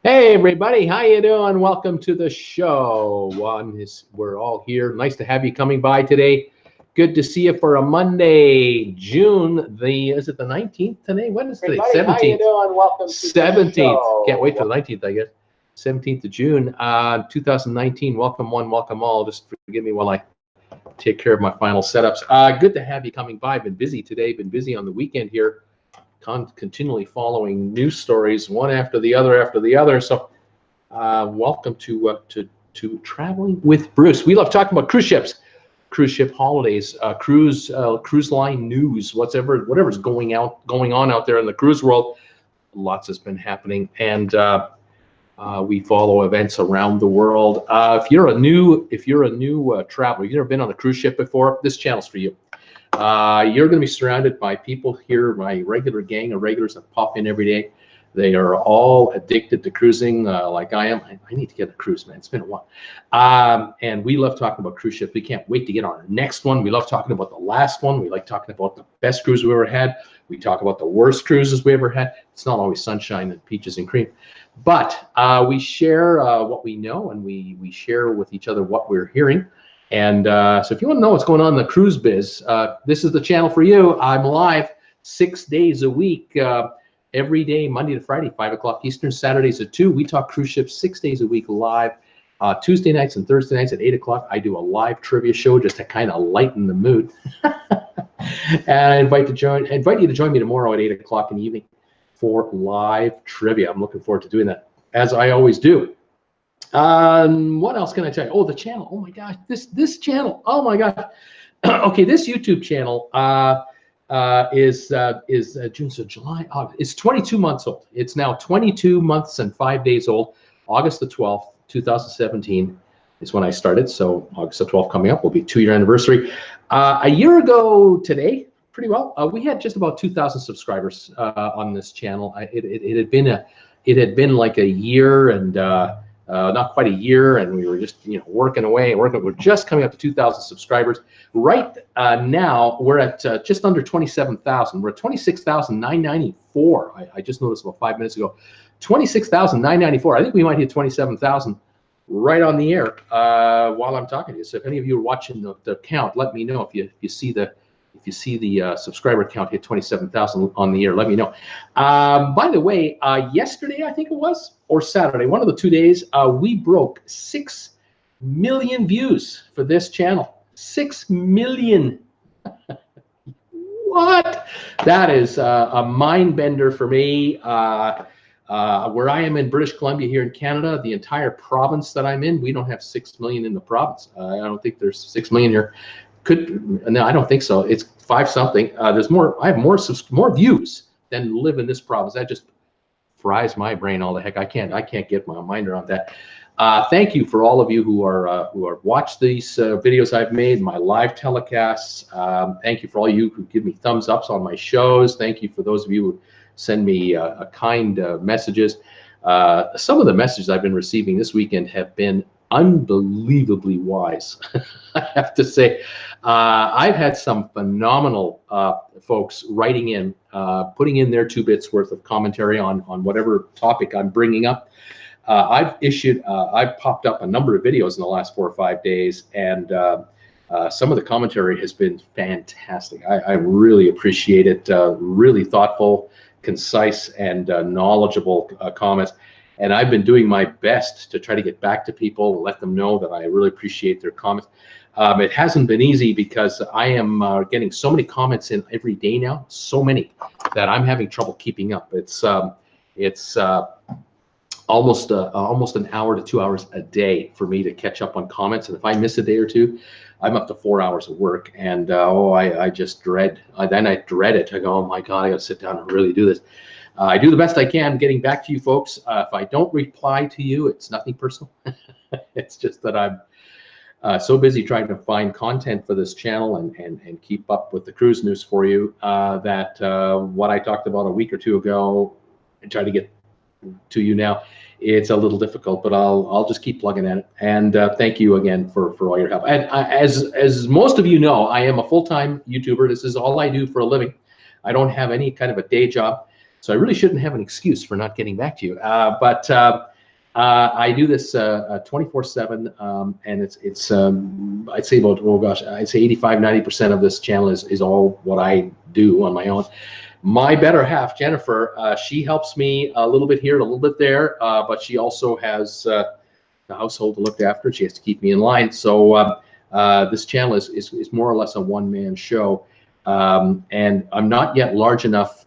Hey everybody, how you doing? Welcome to the show. We're all here. Nice to have you coming by today. Good to see you for a Monday, June is it the 19th today? What is today? 17th. How you doing? Welcome to 17th. The show. Can't wait for the 19th, I guess. 17th of June, 2019. Welcome one, welcome all. Just forgive me while I take care of my final setups. Good to have you coming by. Been busy today. Been busy on the weekend here. Continually following news stories one after the other. So welcome to Traveling with Bruce. We love talking about cruise ships, cruise ship holidays, cruise line news, whatever's going on out there in the cruise world. Lots has been happening, and we follow events around the world. If you're a new traveler, you've never been on a cruise ship before, this channel's for you. You're going to be surrounded by people here, my regular gang of regulars that pop in every day. They are all addicted to cruising like I am. I need to get a cruise, man. It's been a while. And we love talking about cruise ships. We can't wait to get on our next one. We love talking about the last one. We like talking about the best cruise we ever had. We talk about the worst cruises we ever had. It's not always sunshine and peaches and cream. But we share what we know, and we share with each other what we're hearing. And so if you want to know what's going on in the cruise biz, this is the channel for you. I'm live 6 days a week, every day, Monday to Friday, 5 o'clock Eastern, Saturdays at 2. We talk cruise ships 6 days a week live. Tuesday nights and Thursday nights at 8 o'clock, I do a live trivia show just to kind of lighten the mood. And I invite you to join me tomorrow at 8 o'clock in the evening for live trivia. I'm looking forward to doing that, as I always do. What else can I tell you? Oh, the channel. Oh my gosh, this channel. Oh my gosh. Okay, this YouTube channel is June, so July, August. It's 22 months old. It's now 22 months and 5 days old. August the 12th, 2017 is when I started. So August the 12th coming up will be 2-year anniversary. A year ago today, pretty well, we had just about 2,000 subscribers on this channel. It had been like a year and not quite a year, and we were just working away. We're just coming up to 2,000 subscribers. Right now, we're at just under 27,000. We're at 26,994. I just noticed about 5 minutes ago. 26,994. I think we might hit 27,000 right on the air while I'm talking to you. So if any of you are watching the count, let me know if you see the subscriber count hit 27,000 on the air. Let me know. By the way, yesterday, I think it was, or Saturday, one of the 2 days, we broke 6 million views for this channel. 6 million. What? That is a mind bender for me. Where I am in British Columbia here in Canada, the entire province that I'm in, we don't have 6 million in the province. I don't think there's 6 million here. No, I don't think so. It's 5 something. There's more. I have more views than live in this province. That just fries my brain all the heck. I can't get my mind around that. Thank you for all of you who are watched these videos I've made, my live telecasts. Thank you for all you who give me thumbs ups on my shows. Thank you for those of you who send me kind messages. Some of the messages I've been receiving this weekend have been unbelievably wise. I have to say, I've had some phenomenal folks writing in, putting in their 2 bits worth of commentary on whatever topic I'm bringing up. I've popped up a number of videos in the last 4 or 5 days, and some of the commentary has been fantastic. I really appreciate it. Really thoughtful, concise, and knowledgeable comments. And I've been doing my best to try to get back to people, let them know that I really appreciate their comments. It hasn't been easy because I am getting so many comments in every day now, so many, that I'm having trouble keeping up. It's almost an hour to 2 hours a day for me to catch up on comments. And if I miss a day or two, I'm up to 4 hours of work. And I just dread. Then I dread it. I go, oh my God, I got to sit down and really do this. I do the best I can getting back to you folks. If I don't reply to you, it's nothing personal. It's just that I'm so busy trying to find content for this channel and keep up with the cruise news for you that what I talked about a week or two ago and try to get to you now, it's a little difficult, but I'll just keep plugging at it. And thank you again for all your help. And as most of you know, I am a full-time YouTuber. This is all I do for a living. I don't have any kind of a day job. So I really shouldn't have an excuse for not getting back to you. But I do this 24/7, and it's I'd say about, oh gosh, I'd say 85–90% of this channel is all what I do on my own. My better half, Jennifer, she helps me a little bit here, a little bit there, but she also has the household to look after. She has to keep me in line. So this channel is more or less a one-man show, and I'm not yet large enough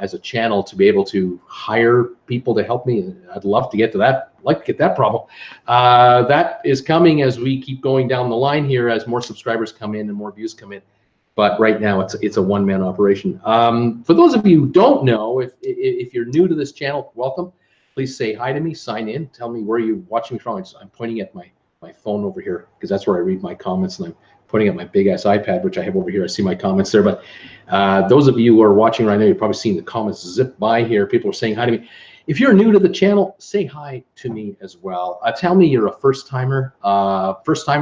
as a channel to be able to hire people to help me. I'd love to get to that. I'd like to get that problem. That is coming as we keep going down the line here, as more subscribers come in and more views come in. But right now it's a one-man operation. For those of you who don't know, if you're new to this channel, welcome. Please say hi to me, sign in, tell me where you're watching me from. I'm pointing at my phone over here because that's where I read my comments, and I'm pointing at my big ass iPad, which I have over here. I see my comments there. But those of you who are watching right now, you're probably seeing the comments zip by here. People are saying hi to me. If you're new to the channel, say hi to me as well. Tell me you're a first-timer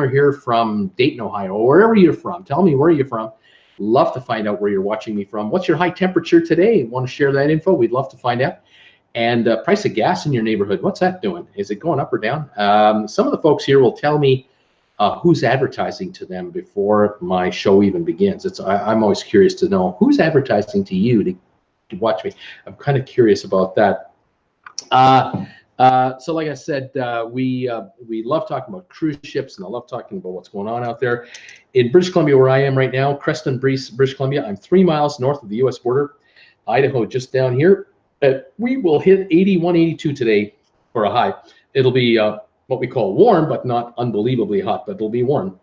here from Dayton, Ohio, or wherever you're from. Tell me where you're from. Love to find out where you're watching me from. What's your high temperature today? Want to share that info? We'd love to find out. And price of gas in your neighborhood, what's that doing? Is it going up or down? Some of the folks here will tell me who's advertising to them before my show even begins. I'm always curious to know who's advertising to you to watch me. I'm kind of curious about that. So like I said, we love talking about cruise ships, and I love talking about what's going on out there. In British Columbia, where I am right now, Creston, British Columbia, I'm 3 miles north of the U.S. border. Idaho, just down here. We will hit 81, 82 today for a high. It'll be what we call warm, but not unbelievably hot, but it'll be warm.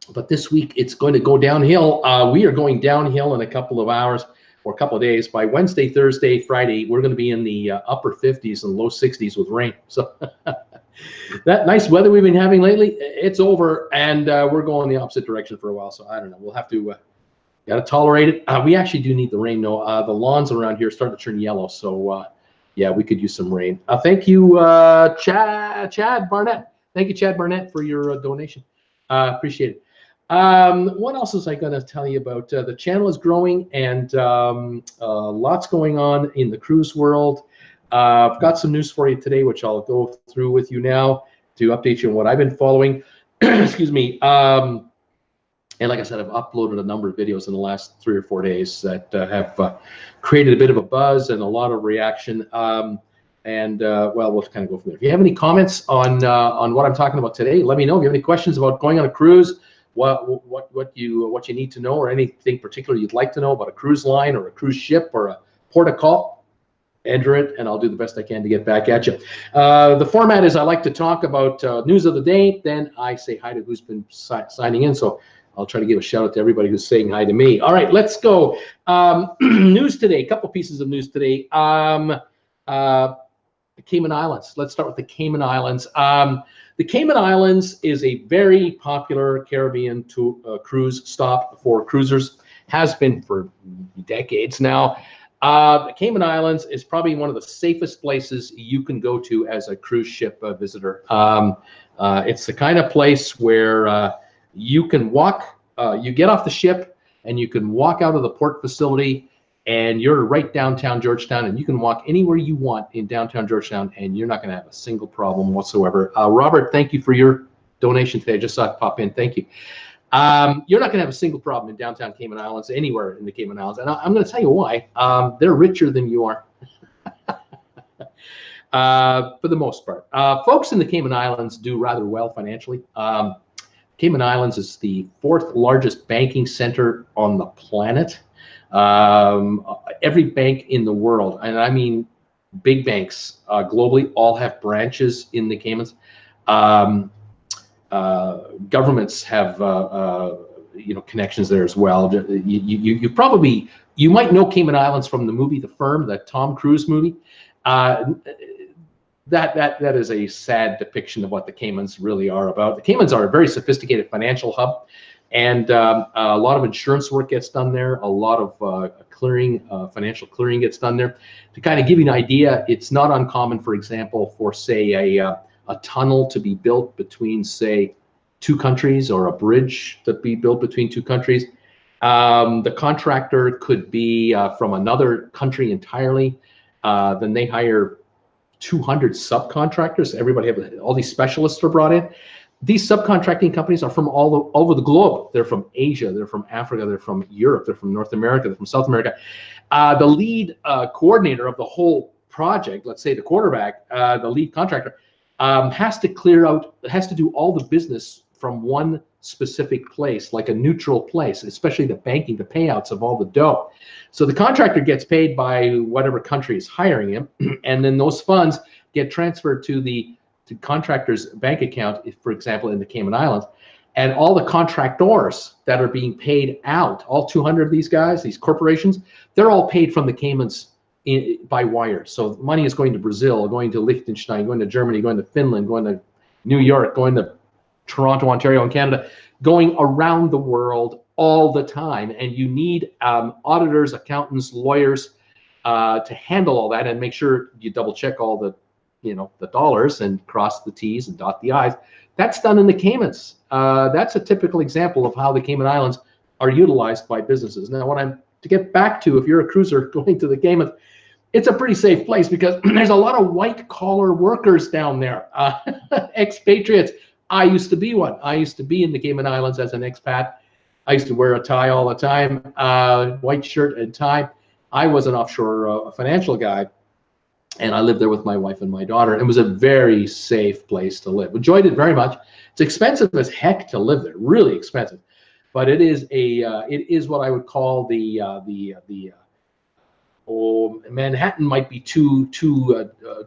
But this week, it's going to go downhill. We are going downhill in a couple of hours or a couple of days. By Wednesday, Thursday, Friday, we're going to be in the upper 50s and low 60s with rain. So that nice weather we've been having lately, it's over, and we're going the opposite direction for a while. So I don't know. We'll have to got to tolerate it. We actually do need the rain, though. The lawns around here are starting to turn yellow. So yeah, we could use some rain. Thank you, Chad Barnett. Thank you, Chad Barnett, for your donation. Appreciate it. What else is I going to tell you about? The channel is growing, and lots going on in the cruise world. I've got some news for you today, which I'll go through with you now to update you on what I've been following. Excuse me. And like I said, I've uploaded a number of videos in the last 3 or 4 days that have created a bit of a buzz and a lot of reaction. Well, we'll kind of go from there. If you have any comments on what I'm talking about today, let me know. If you have any questions about going on a cruise, what you need to know, or anything particular you'd like to know about a cruise line or a cruise ship or a port of call, enter it, and I'll do the best I can to get back at you. The format is I like to talk about news of the day, then I say hi to who's been signing in. So I'll try to give a shout out to everybody who's saying hi to me. All right, let's go. News today, a couple pieces of news today. The Cayman Islands. Let's start with the Cayman Islands. The Cayman Islands is a very popular Caribbean cruise stop for cruisers. Has been for decades now. The Cayman Islands is probably one of the safest places you can go to as a cruise ship visitor. It's the kind of place where you can walk, you get off the ship and you can walk out of the port facility, and you're right downtown Georgetown, and you can walk anywhere you want in downtown Georgetown, and you're not going to have a single problem whatsoever. Robert, thank you for your donation today. I just saw it pop in. Thank you. You're not going to have a single problem in downtown Cayman Islands, anywhere in the Cayman Islands. And I'm going to tell you why. They're richer than you are. For the most part. Folks in the Cayman Islands do rather well financially. Cayman Islands is the 4th largest banking center on the planet. Every bank in the world, and I mean big banks globally, all have branches in the Caymans. Governments have connections there as well. You might know Cayman Islands from the movie The Firm, the Tom Cruise movie. That is a sad depiction of what the Caymans really are about. The Caymans are a very sophisticated financial hub, and a lot of insurance work gets done there. A lot of financial clearing gets done there. To kind of give you an idea, it's not uncommon, for example, for say a tunnel to be built between, say, 2 countries, or a bridge to be built between 2 countries. The contractor could be from another country entirely. Then they hire 200 subcontractors. Everybody have all these specialists are brought in. These subcontracting companies are from all over the globe. They're from Asia, they're from Africa, they're from Europe, they're from North America, they're from South America. The lead coordinator of the whole project, let's say the quarterback, the lead contractor, has to do all the business from one specific place, like a neutral place, especially the banking, the payouts of all the dough. So the contractor gets paid by whatever country is hiring him, and then those funds get transferred to the contractor's bank account, if, for example, in the Cayman Islands, and all the contractors that are being paid out, all 200 of these guys, these corporations, they're all paid from the Caymans by wire. So money is going to Brazil, going to Liechtenstein, going to Germany, going to Finland, going to New York, going to Toronto, Ontario, and Canada, going around the world all the time. And you need auditors, accountants, lawyers to handle all that and make sure you double check all the the dollars and cross the T's and dot the I's. That's done in the Caymans. That's a typical example of how the Cayman Islands are utilized by businesses. Now, to get back to, if you're a cruiser going to the Caymans, it's a pretty safe place because there's a lot of white collar workers down there, expatriates. I used to be one. I used to be in the Cayman Islands as an expat. I used to wear a tie all the time, white shirt and tie. I was an offshore financial guy. And I lived there with my wife and my daughter. It was a very safe place to live. Enjoyed it very much. It's expensive as heck to live there, really expensive. But it is what I would call Manhattan might be too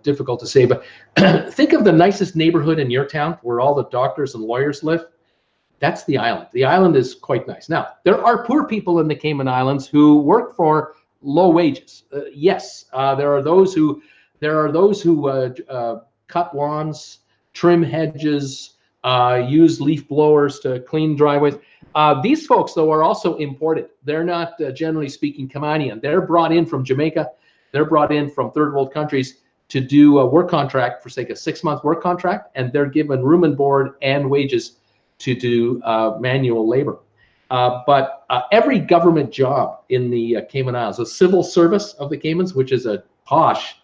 difficult to say, but think of the nicest neighborhood in your town where all the doctors and lawyers live. That's the island. The island is quite nice. Now, there are poor people in the Cayman Islands who work for low wages. Yes, there are those who cut lawns, trim hedges, use leaf blowers to clean driveways. These folks, though, are also imported. They're not, generally speaking, Caymanian. They're brought in from Jamaica. They're brought in from third world countries to do a work contract, for sake, a 6-month work contract, and they're given room and board and wages to do manual labor. But every government job in the Cayman Islands, the civil service of the Caymans, which is a posh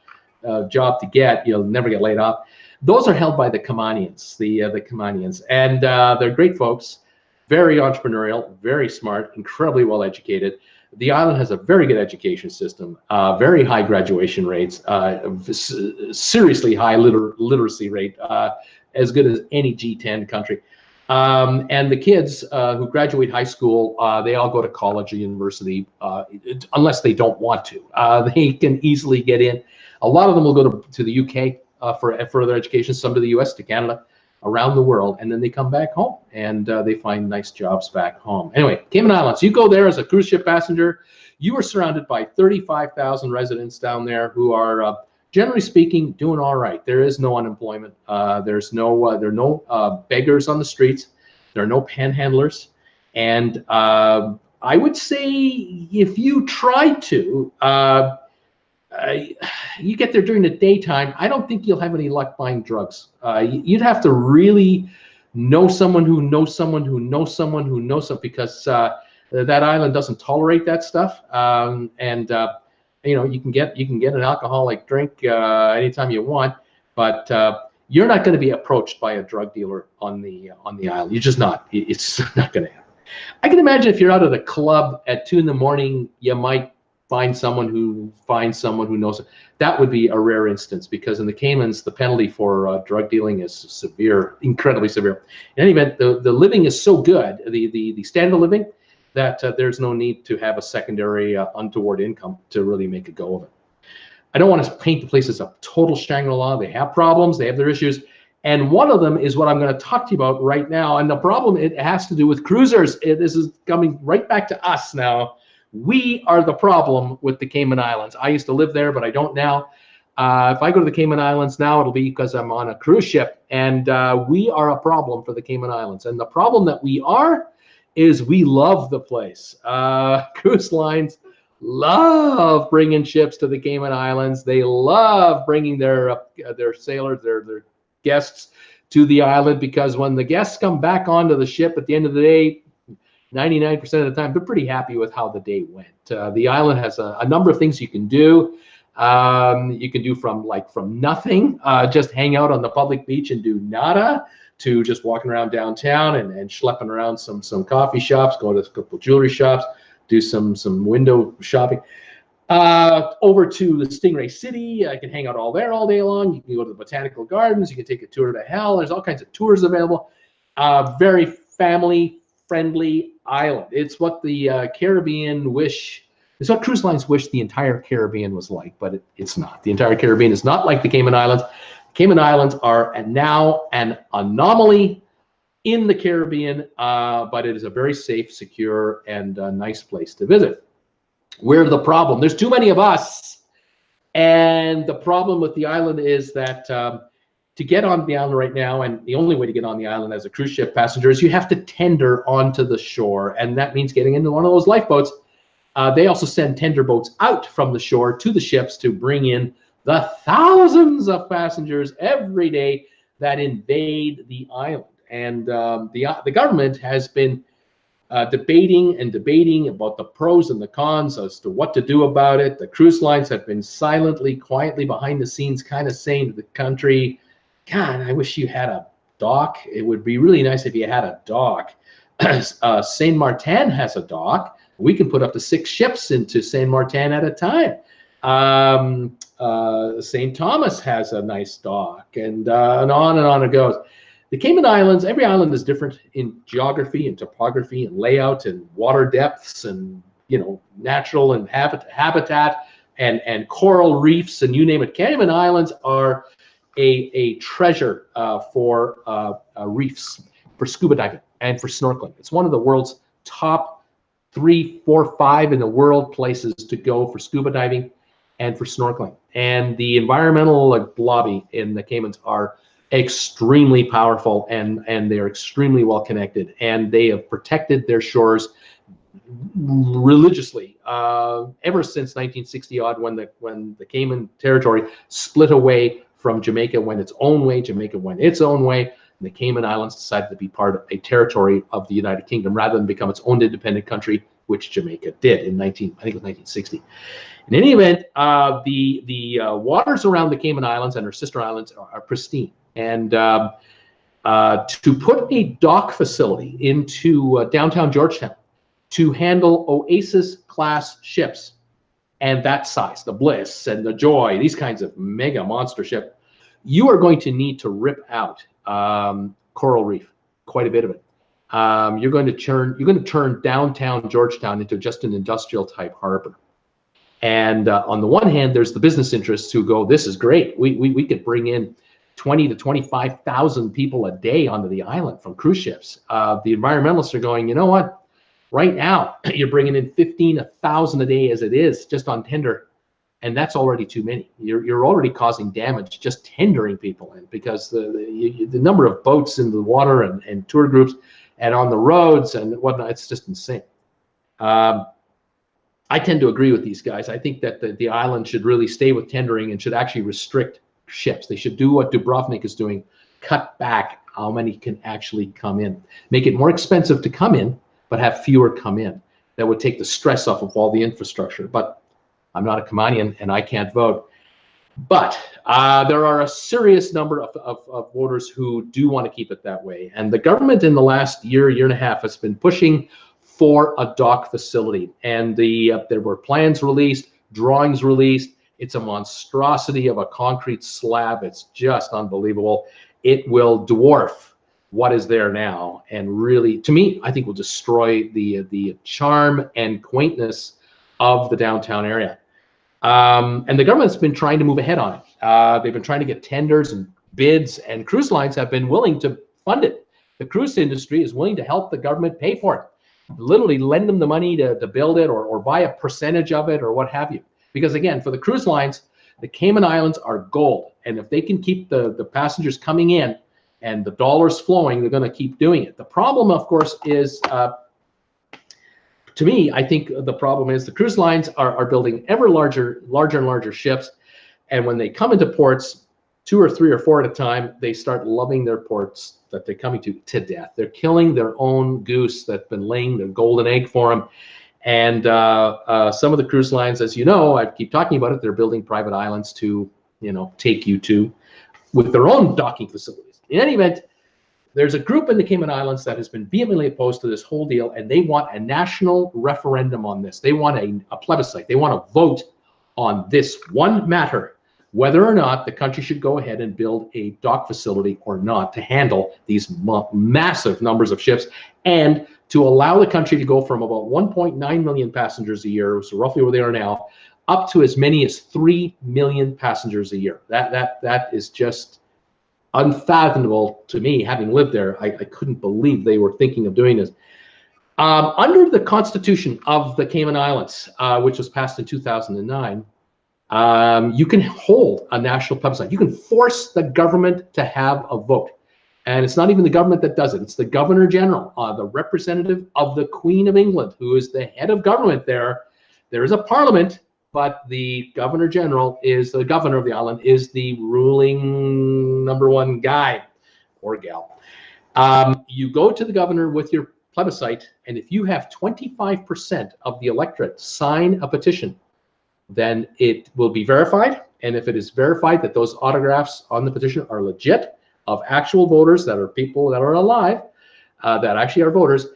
job to get, you'll never get laid off, those are held by the Caymanians, the Caymanians, and they're great folks, very entrepreneurial, very smart, incredibly well educated. The island has a very good education system, very high graduation rates, seriously high literacy rate, as good as any G10 country. And the kids who graduate high school, they all go to college or university, unless they don't want to. They can easily get in. A lot of them will go to the UK for further education, some to the US, to Canada, around the world, and then they come back home and they find nice jobs back home. Anyway, Cayman Islands, you go there as a cruise ship passenger, you are surrounded by 35,000 residents down there who are, generally speaking, doing all right. There is no unemployment. There are no beggars on the streets. There are no panhandlers. And I would say if you try to, you get there during the daytime, I don't think you'll have any luck buying drugs. You'd have to really know someone who knows someone who knows someone who knows someone, because that island doesn't tolerate that stuff. You can get an alcoholic drink anytime you want, but you're not going to be approached by a drug dealer on the island. You're just not. It's not going to happen. I can imagine if you're out at a club at 2 in the morning, you might find someone who knows. That would be a rare instance, because in the Caymans, the penalty for drug dealing is severe, incredibly severe. In any event, the living is so good, the standard of living, that there's no need to have a secondary untoward income to really make a go of it. I don't want to paint the place as a total Shangri-La. They have problems, they have their issues, and one of them is what I'm going to talk to you about right now. And the problem, it has to do with cruisers. This is coming right back to us now. We are the problem with the Cayman Islands. I used to live there, but I don't now. If I go to the Cayman Islands now, it'll be because I'm on a cruise ship, and we are a problem for the Cayman Islands. And the problem that we are is we love the place. Cruise lines love bringing ships to the Cayman Islands. They love bringing their sailors, their guests to the island, because when the guests come back onto the ship at the end of the day, 99% of the time, they're pretty happy with how the day went. The island has a number of things you can do. You can do from nothing, just hang out on the public beach and do nada, to just walking around downtown and schlepping around some coffee shops, going to a couple jewelry shops, do some window shopping. Over to the Stingray City, I can hang out all there all day long. You can go to the botanical gardens. You can take a tour to hell. There's all kinds of tours available. Very family-friendly island. It's what the Caribbean wish. It's what cruise lines wish the entire Caribbean was like, but it's not. The entire Caribbean is not like the Cayman Islands. Cayman Islands are now an anomaly in the Caribbean, but it is a very safe, secure, and nice place to visit. We're the problem. There's too many of us. And the problem with the island is that to get on the island right now, and the only way to get on the island as a cruise ship passenger is you have to tender onto the shore. And that means getting into one of those lifeboats. They also send tender boats out from the shore to the ships to bring in the thousands of passengers every day that invade the island. And the government has been debating about the pros and the cons as to what to do about it. The cruise lines have been silently, quietly behind the scenes kind of saying to the country, God, I wish you had a dock. It would be really nice if you had a dock. Saint Martin has a dock. We can put up to 6 ships into Saint Martin at a time. St. Thomas has a nice dock, and on it goes. The Cayman Islands, every island is different in geography and topography and layout and water depths and, you know, natural and habitat and coral reefs and you name it. Cayman Islands are a treasure for reefs, for scuba diving and for snorkeling. It's one of the world's top 3, 4, 5 in the world places to go for scuba diving and for snorkeling. And the environmental lobby in the Caymans are extremely powerful, and they're extremely well connected, and they have protected their shores religiously ever since 1960 odd, when the Cayman territory split away from Jamaica, went its own way. Jamaica went its own way, and the Cayman Islands decided to be part of a territory of the United Kingdom rather than become its own independent country, which Jamaica did in I think it was 1960. In any event, the waters around the Cayman Islands and her sister islands are pristine. And to put a dock facility into downtown Georgetown to handle Oasis-class ships, and that size, the Bliss and the Joy, these kinds of mega monster ship, you are going to need to rip out coral reef, quite a bit of it. You're going to turn downtown Georgetown into just an industrial type harbor. And on the one hand, there's the business interests who go, this is great. We could bring in 20 to 25,000 people a day onto the island from cruise ships. The environmentalists are going, you know what? Right now, you're bringing in 1,000 a day as it is, just on tender, and that's already too many. You're already causing damage just tendering people in, because the number of boats in the water and tour groups and on the roads and whatnot, it's just insane. I tend to agree with these guys. I think that the island should really stay with tendering and should actually restrict ships. They should do what Dubrovnik is doing, cut back how many can actually come in, make it more expensive to come in, but have fewer come in. That would take the stress off of all the infrastructure. But I'm not a Caymanian and I can't vote. But there are a serious number of voters who do want to keep it that way. And the government in the last year and a half has been pushing for a dock facility. And there were plans released, drawings released. It's a monstrosity of a concrete slab. It's just unbelievable. It will dwarf what is there now, and really, to me, I think will destroy the charm and quaintness of the downtown area. And the government's been trying to move ahead on it. They've been trying to get tenders and bids, and cruise lines have been willing to fund it. The cruise industry is willing to help the government pay for it, literally lend them the money to build it, or buy a percentage of it, or what have you. Because again, for the cruise lines, the Cayman Islands are gold. And if they can keep the passengers coming in and the dollars flowing, they're going to keep doing it. The problem, of course, is, to me, I think the problem is the cruise lines are building ever larger and larger ships. And when they come into ports, 2 or 3 or 4 at a time, they start loving their ports that they're coming to death. They're killing their own goose that's been laying their golden egg for them. And some of the cruise lines, as you know, I keep talking about it, they're building private islands to, take you to with their own docking facilities. In any event, there's a group in the Cayman Islands that has been vehemently opposed to this whole deal, and they want a national referendum on this. They want a plebiscite. They want to vote on this one matter, whether or not the country should go ahead and build a dock facility or not to handle these massive numbers of ships, and to allow the country to go from about 1.9 million passengers a year, so roughly where they are now, up to as many as 3 million passengers a year. That is just unfathomable to me, having lived there. I couldn't believe they were thinking of doing this. Under the Constitution of the Cayman Islands, which was passed in 2009, you can hold a national plebiscite. You can force the government to have a vote. And it's not even the government that does it. It's the Governor General, the representative of the Queen of England, who is the head of government there. There is a parliament, but the Governor General is the governor of the island, is the ruling #1 guy or gal. You go to the governor with your plebiscite, and if you have 25% of the electorate sign a petition, then it will be verified. And if it is verified that those autographs on the petition are legit, of actual voters, that are people that are alive, that actually are voters,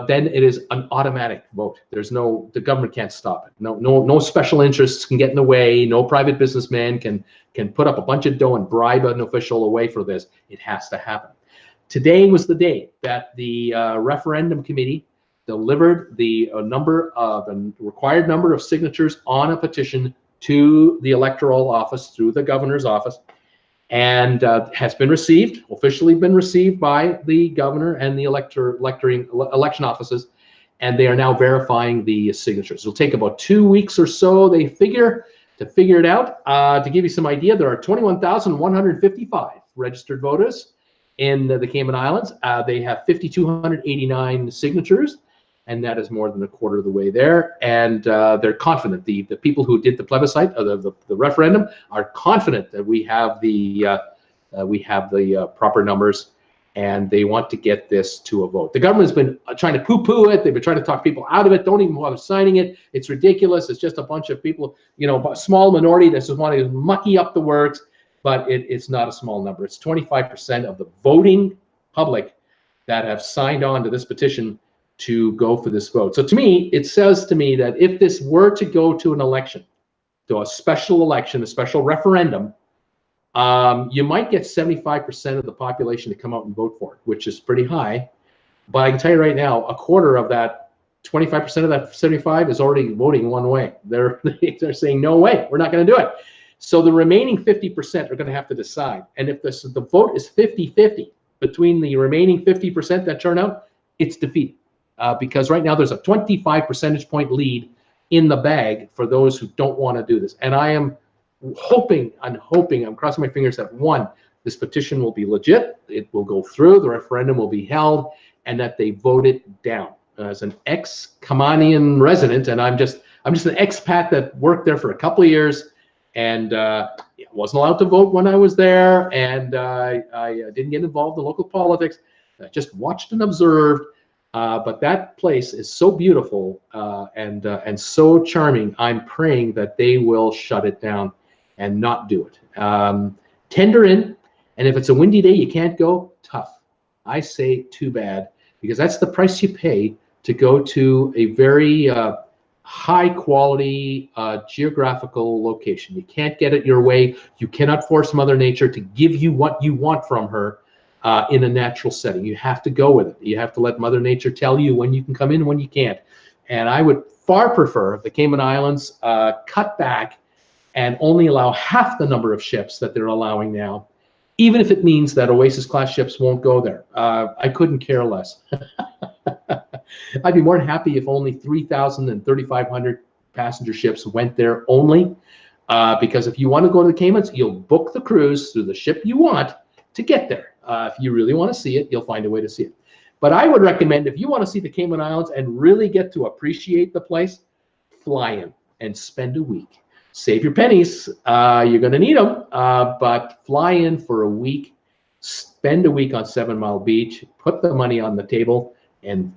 then it is an automatic vote. The government can't stop it. No special interests can get in the way. No private businessman can put up a bunch of dough and bribe an official away for this. It has to happen. Today was the day that the referendum committee delivered the required number of signatures on a petition to the electoral office through the governor's office, and has been officially been received by the governor and the election offices, and they are now verifying the signatures. It'll take about 2 weeks or so, they figure, to figure it out. To give you some idea, there are 21,155 registered voters in the Cayman Islands. They have 5,289 signatures, and that is more than a quarter of the way there. And they're confident. The people who did the plebiscite, the referendum, are confident that we have the proper numbers, and they want to get this to a vote. The government's been trying to poo-poo it. They've been trying to talk people out of it. Don't even bother signing it. It's ridiculous. It's just a bunch of people, a small minority that just want to mucky up the works. But it's not a small number. It's 25% of the voting public that have signed on to this petition to go for this vote. So to me, it says to me that if this were to go to an election, to a special election, a special referendum, you might get 75% of the population to come out and vote for it, which is pretty high. But I can tell you right now, a quarter of that, 25% of that 75 is already voting one way. They're saying, no way, we're not going to do it. So the remaining 50% are going to have to decide. And if the vote is 50-50 between the remaining 50% that turn out, it's defeated. Because right now there's a 25 percentage point lead in the bag for those who don't want to do this. And I am hoping, I'm crossing my fingers that one, this petition will be legit, it will go through, the referendum will be held, and that they vote it down. As an ex-Caymanian resident, and I'm just an expat that worked there for a couple of years, and wasn't allowed to vote when I was there, and I didn't get involved in local politics. I just watched and observed. But that place is so beautiful and so charming. I'm praying that they will shut it down and not do it. Tender in, and if it's a windy day you can't go, tough. I say too bad, because that's the price you pay to go to a very high quality geographical location. You can't get it your way. You cannot force Mother Nature to give you what you want from her. In a natural setting. You have to go with it. You have to let Mother Nature tell you when you can come in and when you can't. And I would far prefer if the Cayman Islands cut back and only allow half the number of ships that they're allowing now, even if it means that Oasis-class ships won't go there. I couldn't care less. I'd be more than happy if only 3,000 and 3,500 passenger ships went there only, because if you want to go to the Caymans, you'll book the cruise through the ship you want to get there. If you really want to see it, you'll find a way to see it. But I would recommend, if you want to see the Cayman Islands and really get to appreciate the place, fly in and spend a week. Save your pennies. You're going to need them, but fly in for a week, spend a week on 7 Mile Beach, put the money on the table, and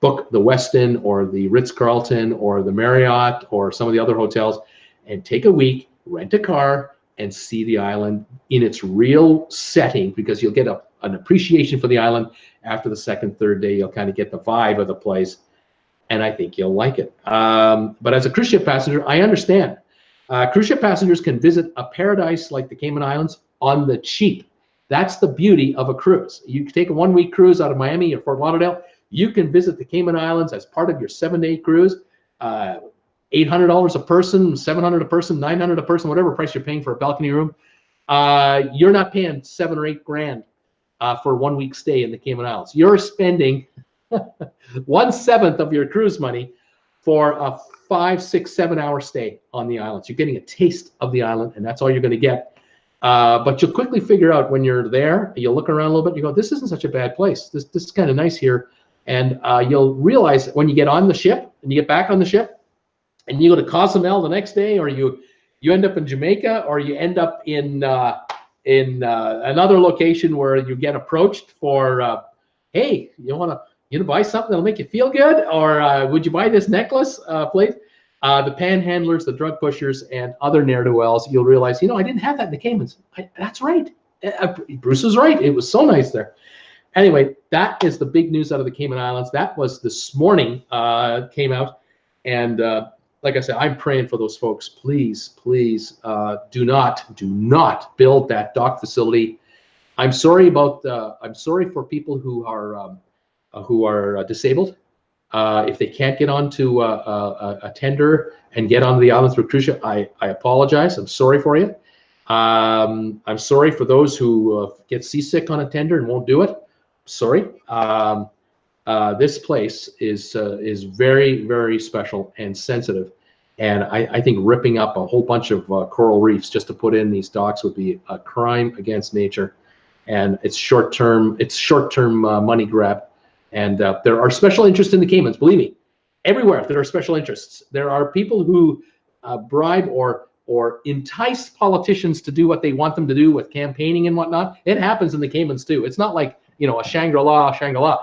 book the Westin or the Ritz-Carlton or the Marriott or some of the other hotels and take a week, rent a car, and see the island in its real setting, because you'll get an appreciation for the island. After the second, third day, you'll kind of get the vibe of the place, and I think you'll like it. But as a cruise ship passenger, I understand. Cruise ship passengers can visit a paradise like the Cayman Islands on the cheap. That's the beauty of a cruise. You can take a 1-week cruise out of Miami or Fort Lauderdale. You can visit the Cayman Islands as part of your 7-day cruise. $800 a person, $700 a person, $900 a person, whatever price you're paying for a balcony room. You're not paying $7 or $8 grand for a 1-week stay in the Cayman Islands. You're spending 1/7 of your cruise money for a 5, 6, 7-hour stay on the islands. You're getting a taste of the island, and that's all you're going to get. But you'll quickly figure out when you're there, you'll look around a little bit, you go, this isn't such a bad place. This is kind of nice here. And you'll realize when you get on the ship and you get back on the ship and you go to Cozumel the next day, or you end up in Jamaica, or you end up in another location where you get approached for, hey, you want to buy something that'll make you feel good, or would you buy this necklace, please? The panhandlers, the drug pushers, and other ne'er-do-wells, you'll realize, I didn't have that in the Caymans. That's right. Bruce is right. It was so nice there. Anyway, that is the big news out of the Cayman Islands. That was this morning, came out. And like I said, I'm praying for those folks. Please, please do not build that dock facility. I'm sorry for people who are disabled. If they can't get onto a tender and get onto the island through cruise ship, I apologize. I'm sorry for you. I'm sorry for those who get seasick on a tender and won't do it. Sorry. This place is very, very special and sensitive. And I think ripping up a whole bunch of coral reefs just to put in these docks would be a crime against nature. And it's short-term money grab. And there are special interests in the Caymans, believe me. Everywhere there are special interests. There are people who bribe or entice politicians to do what they want them to do with campaigning and whatnot. It happens in the Caymans too. It's not like, a Shangri-La.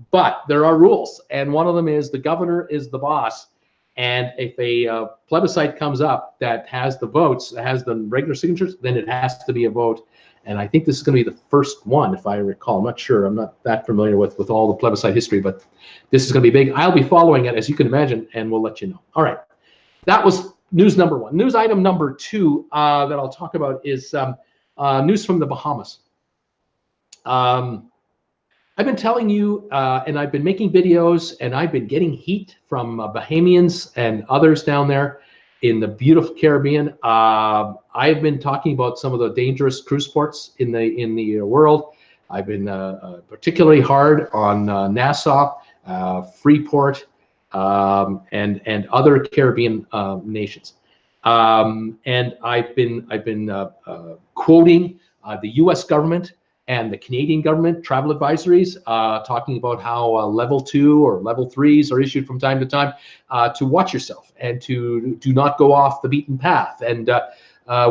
But there are rules. And one of them is the governor is the boss. And if a plebiscite comes up that has the votes, that has the regular signatures, then it has to be a vote. And I think this is going to be the first one, if I recall. I'm not sure. I'm not that familiar with all the plebiscite history, but this is going to be big. I'll be following it, as you can imagine, and we'll let you know. All right. That was news number 1. News item number 2 that I'll talk about is news from the Bahamas. I've been telling you, and I've been making videos, and I've been getting heat from Bahamians and others down there in the beautiful Caribbean. I've been talking about some of the dangerous cruise ports in the world. I've been particularly hard on Nassau, Freeport, and other Caribbean nations. And I've been quoting the U.S. government and the Canadian government travel advisories, talking about how level 2 or level 3s are issued from time to time, to watch yourself and to do not go off the beaten path. And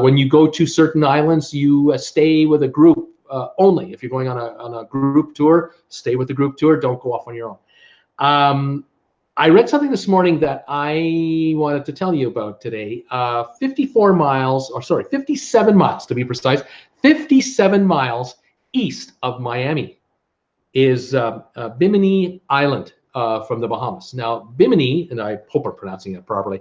when you go to certain islands, you stay with a group only. If you're going on a group tour, stay with the group tour. Don't go off on your own. I read something this morning that I wanted to tell you about today. 57 miles to be precise, 57 miles east of Miami is Bimini Island from the Bahamas. Now, Bimini, and I hope I'm pronouncing it properly,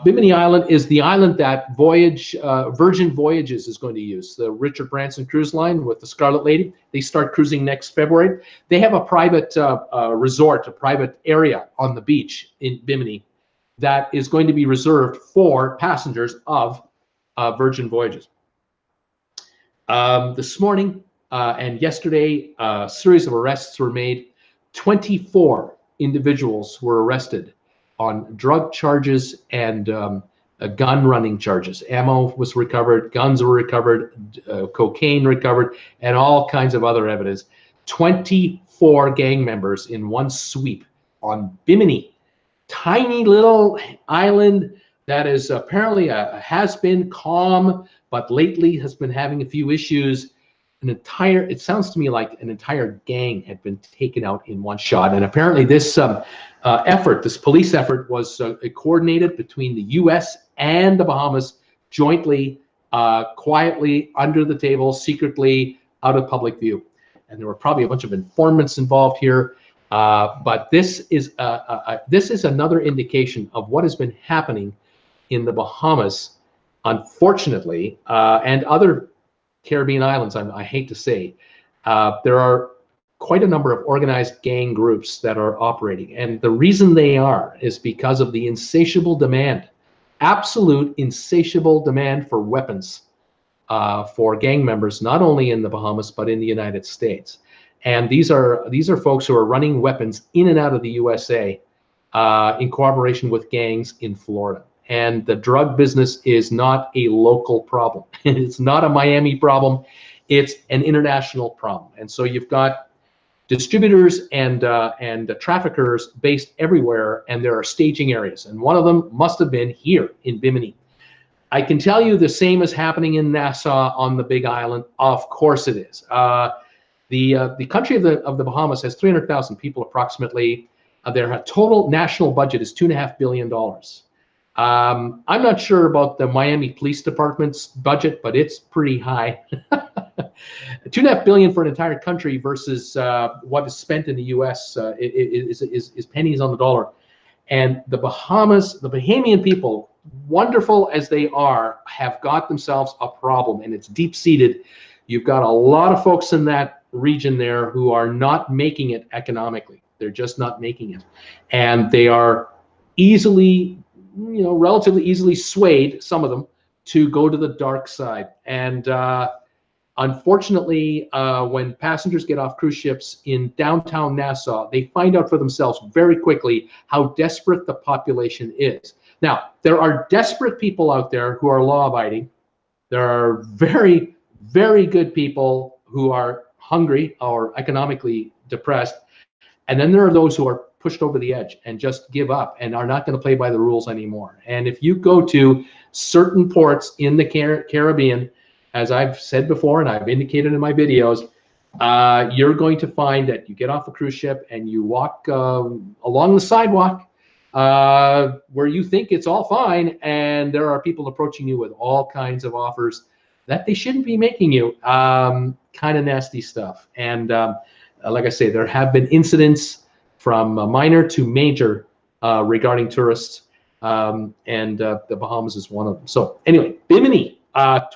Bimini Island is the island that Virgin Voyages is going to use. The Richard Branson cruise line with the Scarlet Lady, they start cruising next February. They have a private resort, a private area on the beach in Bimini that is going to be reserved for passengers of Virgin Voyages. This morning and yesterday, a series of arrests were made. 24 individuals were arrested on drug charges and gun running charges. Ammo was recovered, guns were recovered, cocaine recovered, and all kinds of other evidence. 24 gang members in one sweep on Bimini, tiny little island that is apparently has been calm, but lately has been having a few issues. it sounds to me like an entire gang had been taken out in one shot. And apparently this this police effort was coordinated between the US and the Bahamas jointly, quietly, under the table, secretly, out of public view. And there were probably a bunch of informants involved here. But this is another indication of what has been happening in the Bahamas, unfortunately, and other Caribbean islands. I hate to say, there are quite a number of organized gang groups that are operating, and the reason they are is because of the insatiable demand, absolute insatiable demand for weapons for gang members, not only in the Bahamas but in the United States. And these are folks who are running weapons in and out of the USA in cooperation with gangs in Florida. And the drug business is not a local problem. It's not a Miami problem. It's an international problem. And so you've got distributors and traffickers based everywhere, and there are staging areas. And one of them must have been here in Bimini. I can tell you the same is happening in Nassau on the Big Island. Of course it is. The country of the Bahamas has 300,000 people approximately. Their total national budget is $2.5 billion. I'm not sure about the Miami Police Department's budget, but it's pretty high. $2.5 billion for an entire country versus what is spent in the U.S. Is pennies on the dollar. And the Bahamas, the Bahamian people, wonderful as they are, have got themselves a problem, and it's deep-seated. You've got a lot of folks in that region there who are not making it economically. They're just not making it, and they are easily, relatively easily swayed, some of them, to go to the dark side. And unfortunately, when passengers get off cruise ships in downtown Nassau, they find out for themselves very quickly how desperate the population is. Now, there are desperate people out there who are law-abiding. There are very, very good people who are hungry or economically depressed. And then there are those who are pushed over the edge and just give up and are not going to play by the rules anymore. And if you go to certain ports in the Caribbean, as I've said before and I've indicated in my videos, you're going to find that you get off a cruise ship and you walk along the sidewalk where you think it's all fine, and there are people approaching you with all kinds of offers that they shouldn't be making you. Kind of nasty stuff. And like I say, there have been incidents from minor to major regarding tourists, and the Bahamas is one of them. So anyway, Bimini,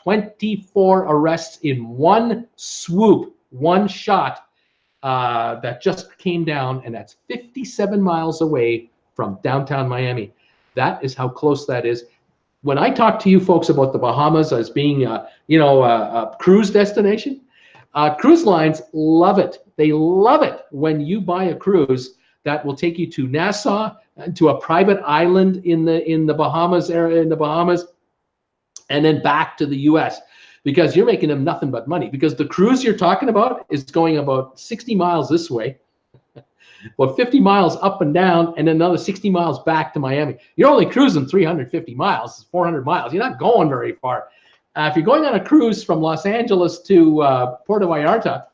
24 arrests in one swoop, one shot that just came down, and that's 57 miles away from downtown Miami. That is how close that is. When I talk to you folks about the Bahamas as being, a cruise destination, cruise lines love it. They love it when you buy a cruise that will take you to Nassau, to a private island in the Bahamas area, and then back to the U.S. because you're making them nothing but money. Because the cruise you're talking about is going about 60 miles this way, well, 50 miles up and down, and then another 60 miles back to Miami. You're only cruising 350 miles, 400 miles. You're not going very far. If you're going on a cruise from Los Angeles to Puerto Vallarta,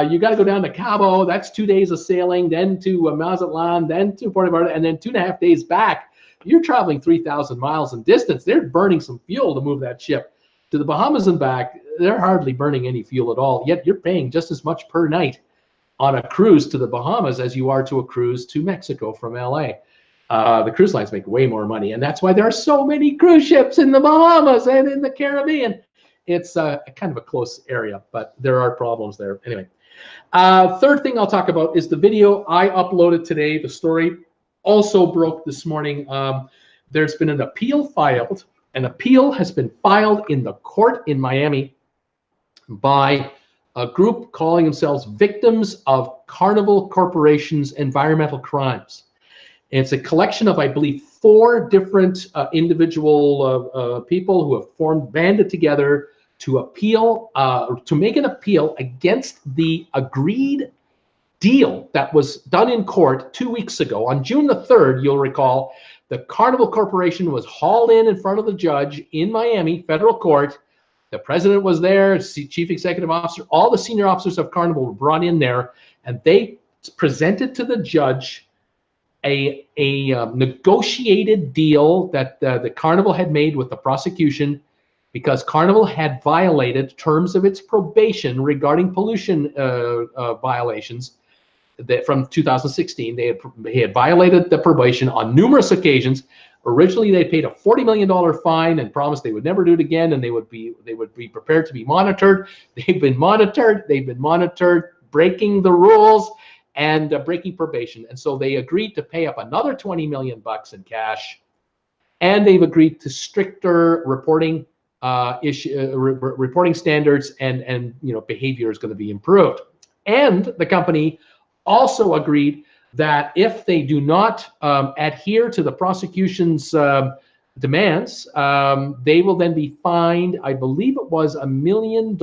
you got to go down to Cabo. That's 2 days of sailing, then to Mazatlan, then to Puerto Vallarta, and then 2.5 days back. You're traveling 3,000 miles in distance. They're burning some fuel to move that ship. To the Bahamas and back, they're hardly burning any fuel at all, yet you're paying just as much per night on a cruise to the Bahamas as you are to a cruise to Mexico from LA. The cruise lines make way more money, and that's why there are so many cruise ships in the Bahamas and in the Caribbean. It's kind of a close area, but there are problems there. Anyway, third thing I'll talk about is the video I uploaded today. The story also broke this morning. There's been an appeal filed. An appeal has been filed in the court in Miami by a group calling themselves Victims of Carnival Corporation's Environmental Crimes. It's a collection of, I believe, 4 different individual people who have banded together to appeal, to make an appeal against the agreed deal that was done in court 2 weeks ago. On June the 3rd, you'll recall, the Carnival Corporation was hauled in front of the judge in Miami federal court The president was there, chief executive officer, all the senior officers of Carnival were brought in there, and they presented to the judge a negotiated deal that the Carnival had made with the prosecution, because Carnival had violated terms of its probation regarding pollution violations that from 2016. They had violated the probation on numerous occasions. Originally, they paid a $40 million fine and promised they would never do it again, and they would be prepared to be monitored. They've been monitored, breaking the rules and breaking probation. And so they agreed to pay up another $20 million in cash, and they've agreed to stricter reporting reporting standards, and behavior is going to be improved. And the company also agreed that if they do not adhere to the prosecution's demands, they will then be fined, I believe it was $1 million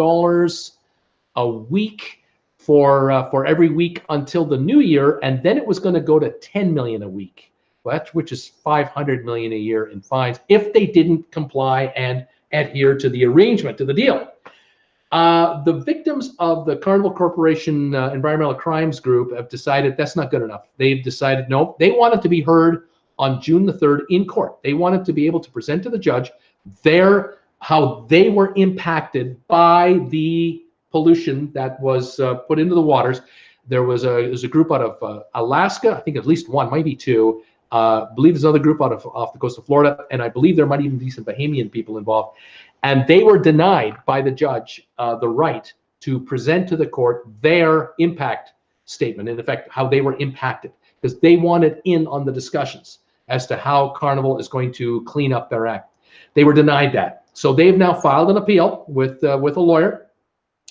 a week for every week until the new year, and then it was going to go to $10 million a week, which is $500 million a year in fines if they didn't comply and adhere to the arrangement, to the deal. The victims of the Carnival Corporation Environmental Crimes Group have decided that's not good enough. They've decided no, they wanted to be heard on June the 3rd in court. They wanted to be able to present to the judge how they were impacted by the pollution that was put into the waters. There's a group out of Alaska, I think at least one, maybe two. I believe there's another group off the coast of Florida, and I believe there might even be some Bahamian people involved. And they were denied by the judge the right to present to the court their impact statement, in effect, how they were impacted, because they wanted in on the discussions as to how Carnival is going to clean up their act. They were denied that. So they've now filed an appeal with a lawyer.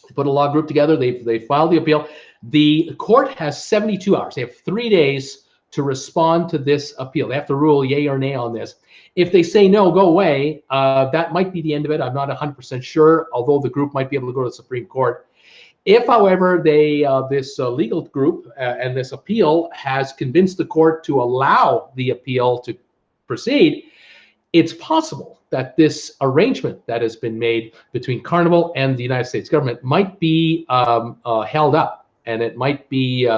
They put a law group together. They filed the appeal. The court has 72 hours. They have 3 days to respond to this appeal. They have to rule yay or nay on this. If they say no, go away, that might be the end of it. I'm not 100% sure, although the group might be able to go to the Supreme Court. If, however, this legal group and this appeal has convinced the court to allow the appeal to proceed, it's possible that this arrangement that has been made between Carnival and the United States government might be held up, and it might be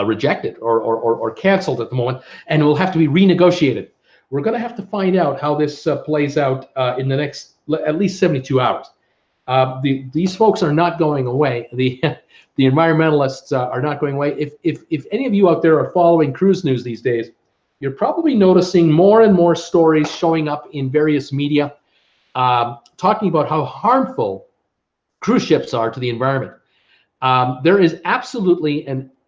rejected or canceled at the moment, and it will have to be renegotiated. We're going to have to find out how this plays out in the next at least 72 hours. These folks are not going away. The environmentalists are not going away. If any of you out there are following cruise news these days, you're probably noticing more and more stories showing up in various media talking about how harmful cruise ships are to the environment. There is absolutely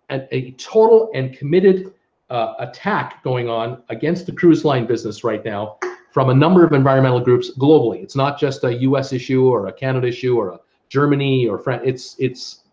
a total and committed attack going on against the cruise line business right now from a number of environmental groups globally. It's not just a U.S. issue or a Canada issue or a Germany or France.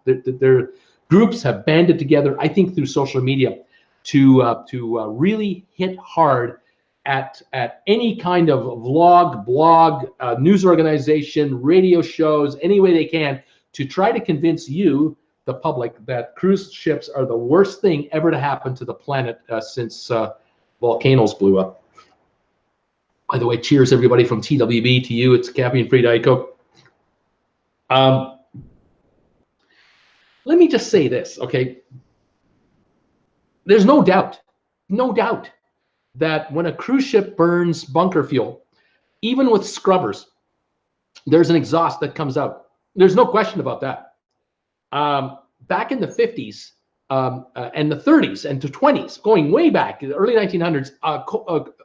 Their groups have banded together, I think, through social media to really hit hard at any kind of vlog, blog, news organization, radio shows, any way they can, to try to convince you, the public, that cruise ships are the worst thing ever to happen to the planet since volcanoes blew up. By the way, cheers everybody from TWB to you. It's caffeine-free Diet Coke. Let me just say this, okay? There's no doubt that when a cruise ship burns bunker fuel, even with scrubbers, there's an exhaust that comes out. There's no question about that. Back in the 50s and the 30s and to 20s, going way back, the early 1900s,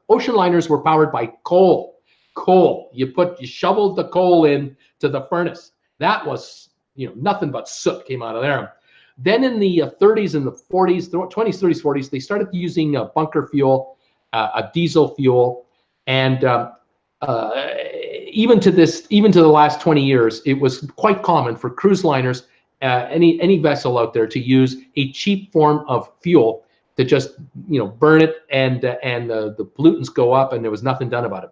ocean liners were powered by coal. You shoveled the coal in to the furnace. That was, nothing but soot came out of there. Then in the 30s and the 40s, 20s, 30s, 40s, they started using bunker fuel, a diesel fuel, and even to the last 20 years, it was quite common for cruise liners, any vessel out there, to use a cheap form of fuel to just burn it, and the pollutants go up, and there was nothing done about it.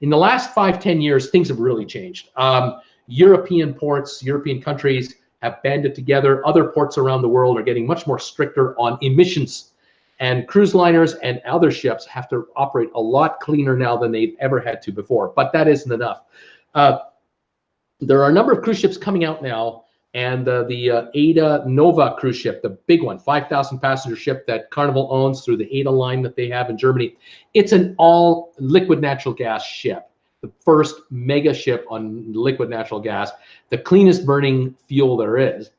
In the last 5-10 years, things have really changed. European ports, European countries have banded together. Other ports around the world are getting much more stricter on emissions, and cruise liners and other ships have to operate a lot cleaner now than they've ever had to before. But that isn't enough. There are a number of cruise ships coming out now, and the Ada Nova cruise ship, the big one, 5,000 passenger ship that Carnival owns through the Ada line that they have in Germany. It's an all liquid natural gas ship, the first mega ship on liquid natural gas, the cleanest burning fuel there is.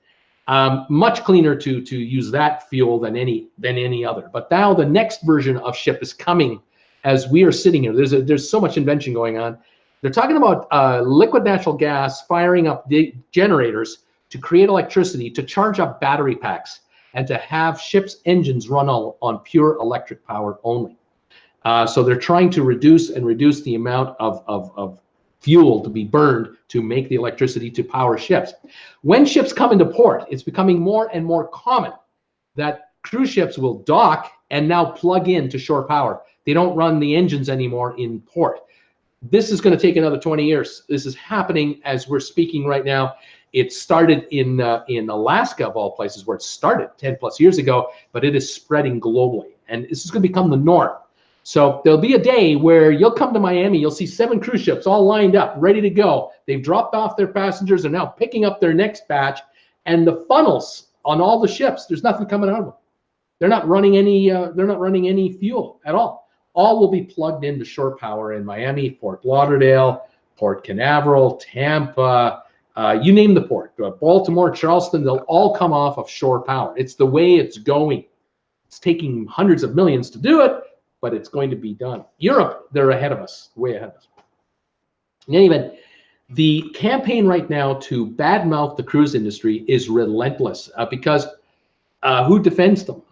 Much cleaner to use that fuel than any other. But now the next version of ship is coming as we are sitting here. There's so much invention going on. They're talking about liquid natural gas firing up the generators to create electricity, to charge up battery packs, and to have ships' engines run on pure electric power only. So they're trying to reduce the amount of fuel to be burned to make the electricity to power ships. When ships come into port, it's becoming more and more common that cruise ships will dock and now plug in to shore power. They don't run the engines anymore in port. This is going to take another 20 years. This is happening as we're speaking right now. It started in Alaska, of all places, where it started 10 plus years ago, but it is spreading globally. And this is going to become the norm. So there'll be a day where you'll come to Miami, you'll see 7 cruise ships all lined up, ready to go. They've dropped off their passengers and now picking up their next batch. And the funnels on all the ships, there's nothing coming out of them. They're not running any fuel at all. All will be plugged into shore power in Miami, Fort Lauderdale, Port Canaveral, Tampa, you name the port, Baltimore, Charleston, they'll all come off of shore power. It's the way it's going. It's taking hundreds of millions to do it, but it's going to be done. Europe, they're ahead of us, way ahead of us. In any event, the campaign right now to badmouth the cruise industry is relentless because who defends them?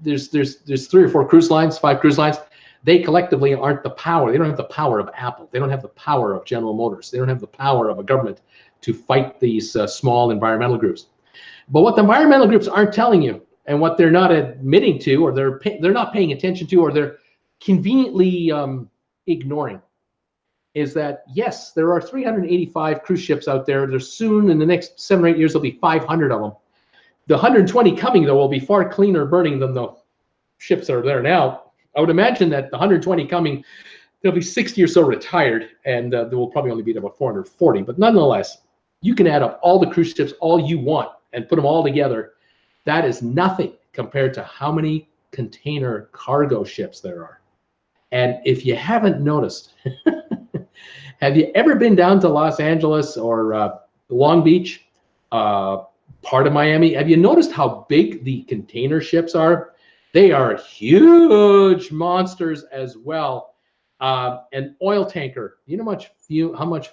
There's 3 or 4 cruise lines, 5 cruise lines. They collectively aren't the power. They don't have the power of Apple. They don't have the power of General Motors. They don't have the power of a government to fight these small environmental groups. But what the environmental groups aren't telling you, and what they're not admitting to, or they're not paying attention to, or they're conveniently ignoring, is that yes, there are 385 cruise ships out there. There's soon, in the next 7 or 8 years, there'll be 500 of them. The 120 coming, though, will be far cleaner burning than the ships that are there now. I would imagine that the 120 coming, there'll be 60 or so retired, and there will probably only be about 440. But nonetheless, you can add up all the cruise ships all you want and put them all together. That is nothing compared to how many container cargo ships there are. And if you haven't noticed, have you ever been down to Los Angeles or Long Beach, part of Miami? Have you noticed how big the container ships are? They are huge monsters as well. An oil tanker, you know how much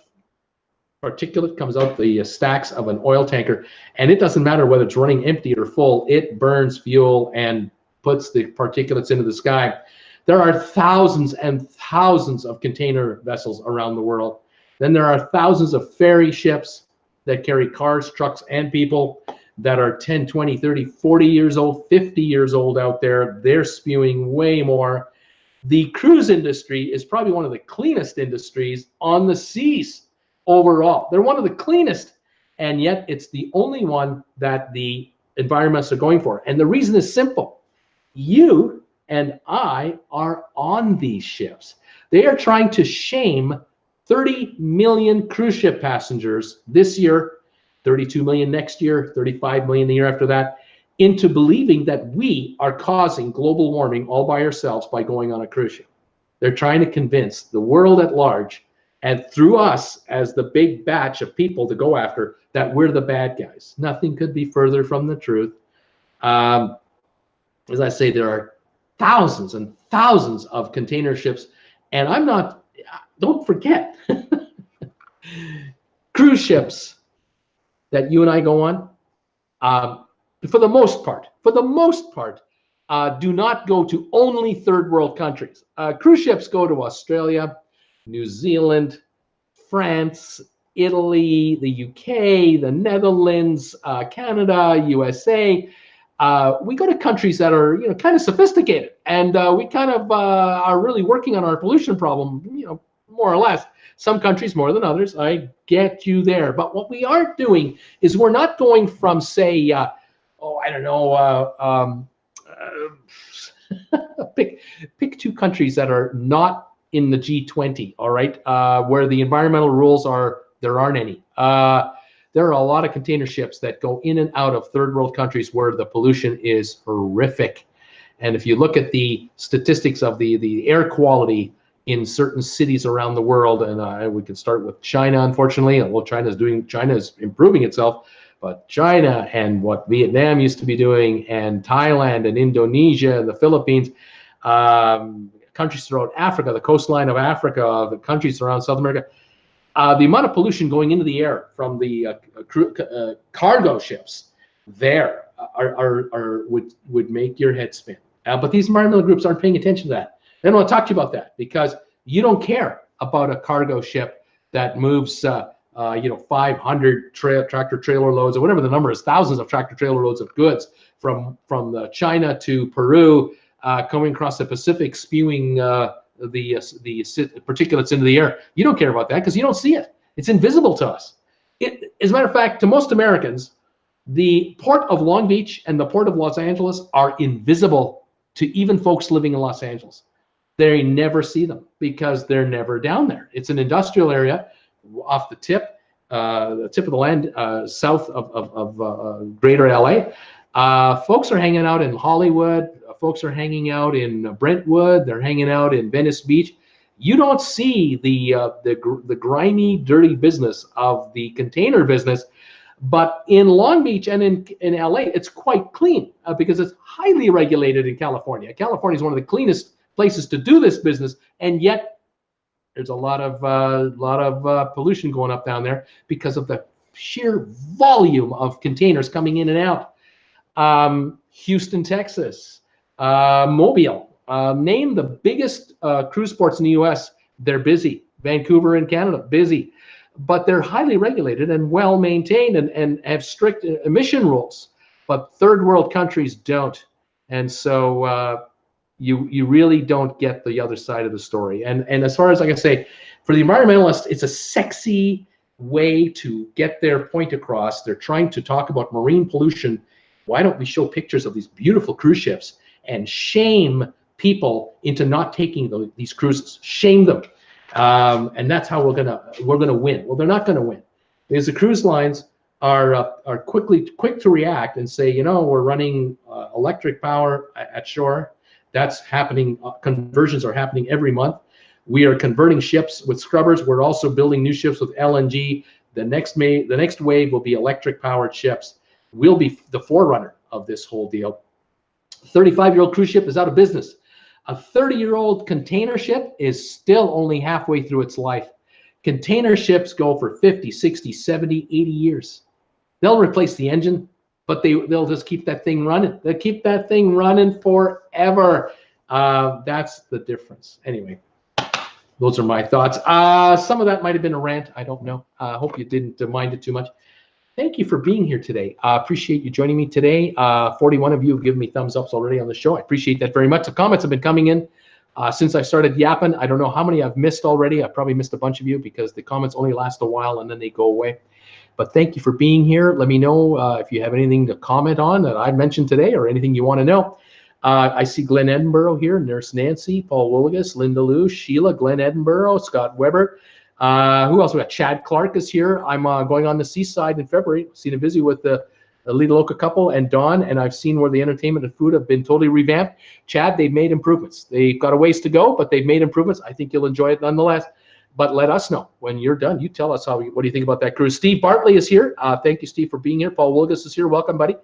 particulate comes out the stacks of an oil tanker, and it doesn't matter whether it's running empty or full, it burns fuel and puts the particulates into the sky. There are thousands and thousands of container vessels around the world. Then there are thousands of ferry ships that carry cars, trucks, and people that are 10, 20, 30, 40 years old, 50 years old out there. They're spewing way more. The cruise industry is probably one of the cleanest industries on the seas overall. They're one of the cleanest, and yet it's the only one that the environmentalists are going for. And the reason is simple. You and I are on these ships. They are trying to shame 30 million cruise ship passengers this year, 32 million next year, 35 million the year after that, into believing that we are causing global warming all by ourselves by going on a cruise ship. They're trying to convince the world at large, and through us as the big batch of people to go after, that we're the bad guys. Nothing could be further from the truth. As I say, there are thousands and thousands of container ships, and don't forget, cruise ships that you and I go on, for the most part, do not go to only third world countries. Cruise ships go to Australia, New Zealand, France, Italy, the UK, the Netherlands, Canada, USA. We go to countries that are, kind of sophisticated, and we kind of are really working on our pollution problem, more or less. Some countries more than others. I get you there. But what we aren't doing is we're not going from, say, pick 2 countries that are not in the G20, all right, where the environmental rules are There aren't any. There are a lot of container ships that go in and out of third world countries where the pollution is horrific. And if you look at the statistics of the air quality in certain cities around the world, and we can start with China, unfortunately. Well, China is improving itself, but China and what Vietnam used to be doing, and Thailand and Indonesia and the Philippines, countries throughout Africa, the coastline of Africa, the countries around South America, the amount of pollution going into the air from the cargo ships there would make your head spin. But these environmental groups aren't paying attention to that. They don't want to talk to you about that because you don't care about a cargo ship that moves 500 tractor trailer loads or whatever the number is, thousands of tractor trailer loads of goods from China to Peru, coming across the Pacific, spewing the particulates into the air. You don't care about that because you don't see it. It's invisible to us. As a matter of fact, to most Americans, the port of Long Beach and the port of Los Angeles are invisible to even folks living in Los Angeles. They never see them because they're never down there. It's an industrial area off the tip of the land, south of greater LA. Folks are hanging out in Hollywood. Folks are hanging out in Brentwood. They're hanging out in Venice Beach. You don't see the grimy, dirty business of the container business. But in Long Beach and in LA, it's quite clean because it's highly regulated in California. California is one of the cleanest places to do this business, and yet there's a lot of pollution going up down there because of the sheer volume of containers coming in and out. Houston, Texas, Mobile, name the biggest cruise ports in the U.S. They're busy. Vancouver in Canada, busy. But they're highly regulated and well maintained and have strict emission rules. But third world countries don't. And so you really don't get the other side of the story. And as far as, like I say, for the environmentalists, it's a sexy way to get their point across. They're trying to talk about marine pollution. Why don't we show pictures of these beautiful cruise ships and shame people into not taking these cruises? Shame them. And that's how we're gonna win. Well, they're not gonna win because the cruise lines are quick to react and say, we're running electric power at shore. That's happening. Conversions are happening every month. We are converting ships with scrubbers. We're also building new ships with LNG. The next wave will be electric powered ships. We'll be the forerunner of this whole deal. 35-year-old cruise ship is out of business. A 30-year-old container ship is still only halfway through its life. Container ships go for 50, 60, 70, 80 years. They'll replace the engine, but they'll just keep that thing running. They'll keep that thing running forever. That's the difference. Anyway, those are my thoughts. Some of that might have been a rant. I don't know. I hope you didn't mind it too much. Thank you for being here today. I appreciate you joining me today. 41 of you have given me thumbs ups already on the show. I appreciate that very much. The comments have been coming in since I started yapping. I don't know how many I've missed already. I probably missed a bunch of you because the comments only last a while and then they go away. But thank you for being here. Let me know if you have anything to comment on that I mentioned today or anything you want to know. I see Glenn Edinburgh here, Nurse Nancy, Paul Wooligas, Linda Lou, Sheila, Glenn Edinburgh, Scott Weber. Who else we got? Chad Clark is here. I'm going on the seaside in February. Seen a visit with the Lita Loca couple and Dawn, and I've seen where the entertainment and food have been totally revamped. Chad, they've made improvements. They've got a ways to go, but they've made improvements. I think you'll enjoy it nonetheless. But let us know when you're done. You tell us what do you think about that cruise. Steve Bartley is here. Thank you, Steve, for being here. Paul Wilgus is here. Welcome, buddy.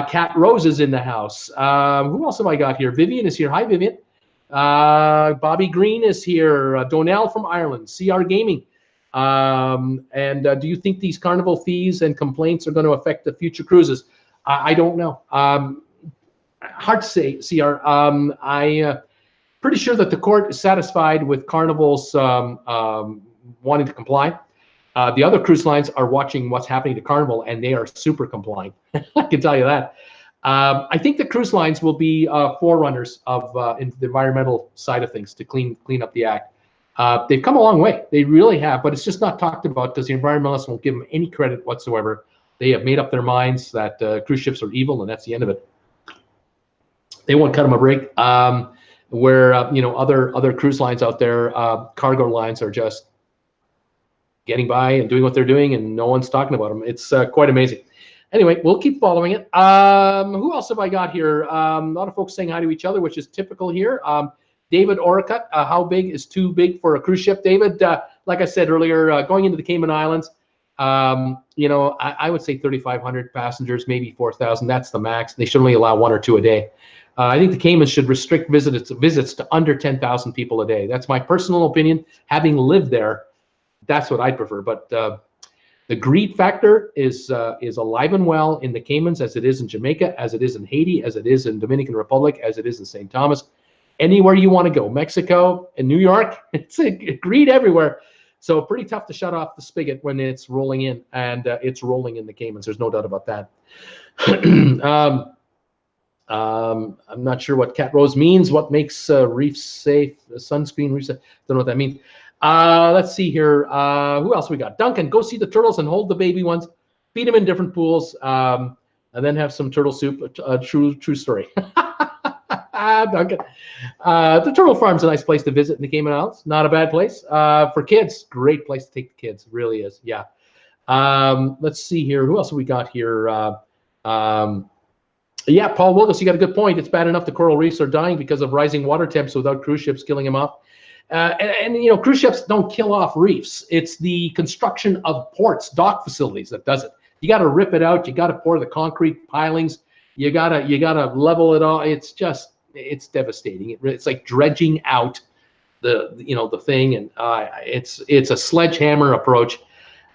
Kat Rose is in the house. Who else have I got here? Vivian is here. Hi, Vivian. Bobby Green is here. Donnell from Ireland. CR Gaming. Do you think these Carnival fees and complaints are going to affect the future cruises? I don't know. Hard to say, CR. I'm pretty sure that the court is satisfied with Carnival's wanting to comply. The other cruise lines are watching what's happening to Carnival, and they are super complying. I can tell you that. I think the cruise lines will be forerunners of in the environmental side of things to clean up the act. They've come a long way. They really have, but it's just not talked about because the environmentalists won't give them any credit whatsoever. They have made up their minds that cruise ships are evil, and that's the end of it. They won't cut them a break. Where other cruise lines out there, cargo lines are just getting by and doing what they're doing, and no one's talking about them. It's quite amazing. Anyway, we'll keep following it. Who else have I got here? A lot of folks saying hi to each other, which is typical here. David Orcutt, how big is too big for a cruise ship? David, like I said earlier, going into the Cayman Islands, you know, I would say 3,500 passengers, maybe 4,000. That's the max. They should only allow 1 or 2 a day. I think the Caymans should restrict visits to under 10,000 people a day. That's my personal opinion. Having lived there, that's what I'd prefer. But the greed factor is alive and well in the Caymans, as it is in Jamaica, as it is in Haiti, as it is in Dominican Republic, as it is in St. Thomas. Anywhere you want to go, Mexico and New York, it's a greed everywhere. So pretty tough to shut off the spigot when it's rolling in, and it's rolling in the Caymans. There's no doubt about that. I'm not sure what Cat Rose means. What makes reef safe? Sunscreen reef safe. Don't know what that means. Let's see here. Who else we got? Duncan, go see the turtles and hold the baby ones. Feed them in different pools, and then have some turtle soup. True story. Duncan. The Turtle Farm's a nice place to visit in the Cayman Islands. Not a bad place. For kids, great place to take the kids. Really is. Yeah. Let's see here. Who else have we got here? Yeah, Paul Wilgus, you got a good point. It's bad enough the coral reefs are dying because of rising water temps without cruise ships killing them off. And you know, cruise ships don't kill off reefs. It's the construction of ports, dock facilities that does it. You got to rip it out. You got to pour the concrete pilings. You gotta level it all. It's just, it's devastating. It's like dredging out the thing, and it's a sledgehammer approach.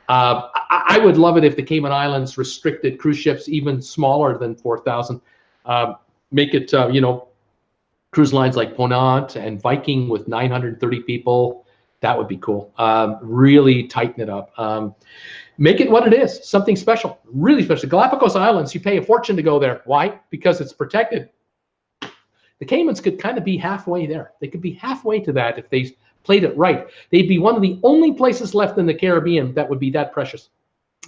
I would love it if the Cayman Islands restricted cruise ships even smaller than 4,000. Make it, cruise lines like Ponant and Viking with 930 people. That would be cool. Really tighten it up. Make it what it is, something special, really special. Galapagos Islands, you pay a fortune to go there. Why? Because it's protected. The Caymans could kind of be halfway there. They could be halfway to that if they played it right. They'd be one of the only places left in the Caribbean that would be that precious.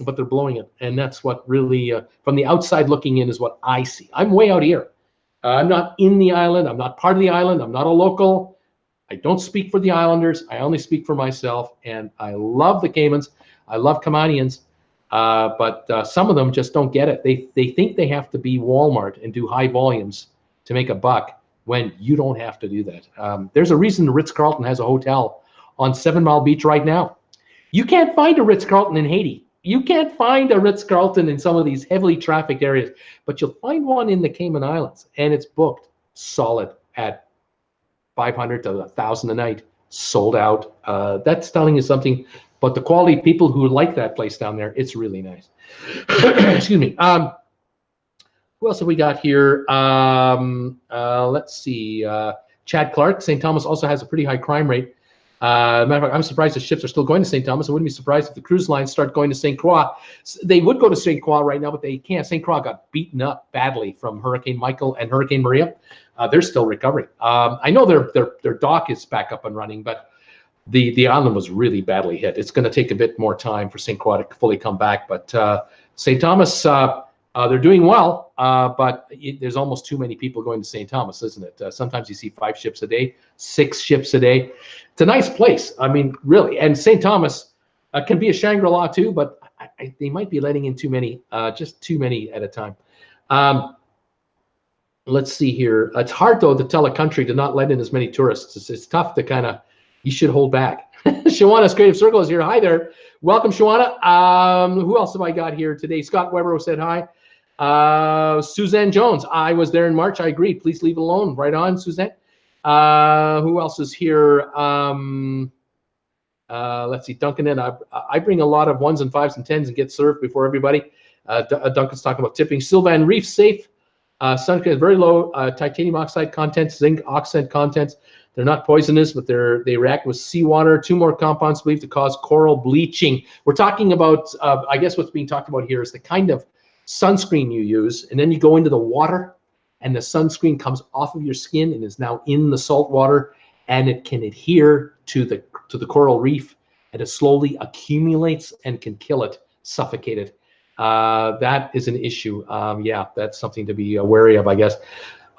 But they're blowing it. And that's what really, from the outside looking in, is what I see. I'm way out here. I'm not in the island. I'm not part of the island. I'm not a local. I don't speak for the islanders. I only speak for myself. And I love the Caymans. I love Caymanians. But some of them just don't get it. They think they have to be Walmart and do high volumes to make a buck, when you don't have to do that. There's a reason the Ritz-Carlton has a hotel on 7 Mile Beach right now. You can't find a Ritz-Carlton in Haiti. You can't find a Ritz-Carlton in some of these heavily trafficked areas, but you'll find one in the Cayman Islands, and it's booked solid at 500 to 1,000 a night, sold out. That's telling you something, but the quality of people who like that place down there, it's really nice. Excuse me. Who else have we got here? Let's see. Chad Clark, St. Thomas also has a pretty high crime rate. Matter of fact, I'm surprised the ships are still going to St. Thomas. I wouldn't be surprised if the cruise lines start going to St. Croix. They would go to St. Croix right now, but they can't. St. Croix got beaten up badly from Hurricane Michael and Hurricane Maria. They're still recovering. I know their dock is back up and running, but the island was really badly hit. It's going to take a bit more time for St. Croix to fully come back, but St. Thomas, they're doing well, but there's almost too many people going to St. Thomas, isn't it? Sometimes you see 5 ships a day, 6 ships a day. It's a nice place. I mean, really. And St. Thomas can be a Shangri-La too, but they might be letting in too many, just too many at a time. Let's see here. It's hard, though, to tell a country to not let in as many tourists. It's tough to kind of, you should hold back. Shawana Creative Circle is here. Hi there. Welcome, Shawana. Who else have I got here today? Scott Weber said hi. Suzanne Jones, I was there in March. I agree. Please leave it alone. Right on, Suzanne. Who else is here? Let's see. Duncan and I bring a lot of 1s and 5s and 10s and get served before everybody. Duncan's talking about tipping. Sylvan Reef safe. Sunscreen is very low titanium oxide contents, zinc oxide contents. They're not poisonous, but they react with seawater. 2 more compounds believed to cause coral bleaching. We're talking about, I guess what's being talked about here is the kind of sunscreen you use, and then you go into the water, and the sunscreen comes off of your skin and is now in the salt water, and it can adhere to the coral reef, and it slowly accumulates and can kill it, suffocate it. That is an issue. Yeah, that's something to be wary of, I guess.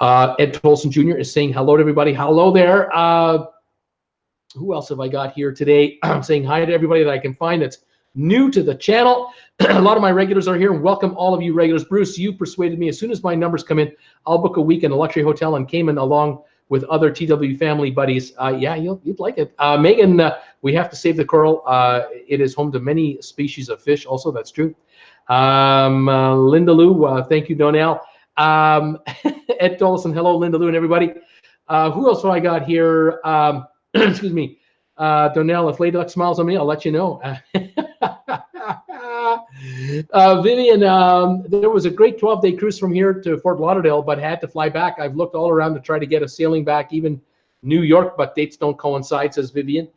Ed Tolson Jr. is saying hello to everybody. Hello there. Who else have I got here today? I'm saying hi to everybody that I can find that's new to the channel. A lot of my regulars are here. Welcome all of you regulars. Bruce, you persuaded me. As soon as my numbers come in, I'll book a week in a luxury hotel in Cayman along with other TWB family buddies. Yeah, you'd like it. Megan, we have to save the coral. It is home to many species of fish. Also, that's true. Linda Lou, thank you, Donnell. Ed Dolson, hello, Linda Lou and everybody. Who else have I got here? Excuse me. Donnell, if Lady Luck smiles on me, I'll let you know. Vivian, there was a great 12-day cruise from here to Fort Lauderdale, but had to fly back. I've looked all around to try to get a sailing back, even New York, but dates don't coincide, says Vivian.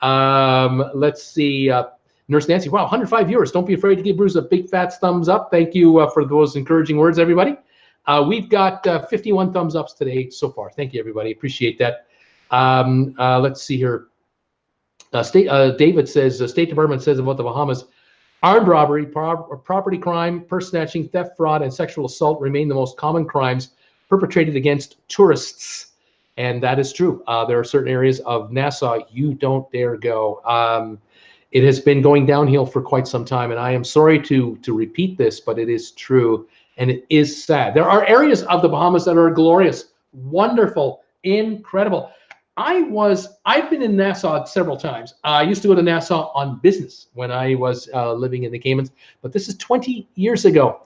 Let's see. Nurse Nancy, wow, 105 viewers. Don't be afraid to give Bruce a big fat thumbs up. Thank you for those encouraging words, everybody. We've got 51 thumbs ups today so far. Thank you, everybody. Appreciate that. Let's see here. David says, State Department says about the Bahamas, armed robbery, property crime, purse snatching, theft, fraud, and sexual assault remain the most common crimes perpetrated against tourists. And that is true. There are certain areas of Nassau you don't dare go. It has been going downhill for quite some time, and I am sorry to repeat this, but it is true, and it is sad. There are areas of the Bahamas that are glorious, wonderful, incredible. I've been in Nassau several times. I used to go to Nassau on business when I was living in the Caymans, but this is 20 years ago.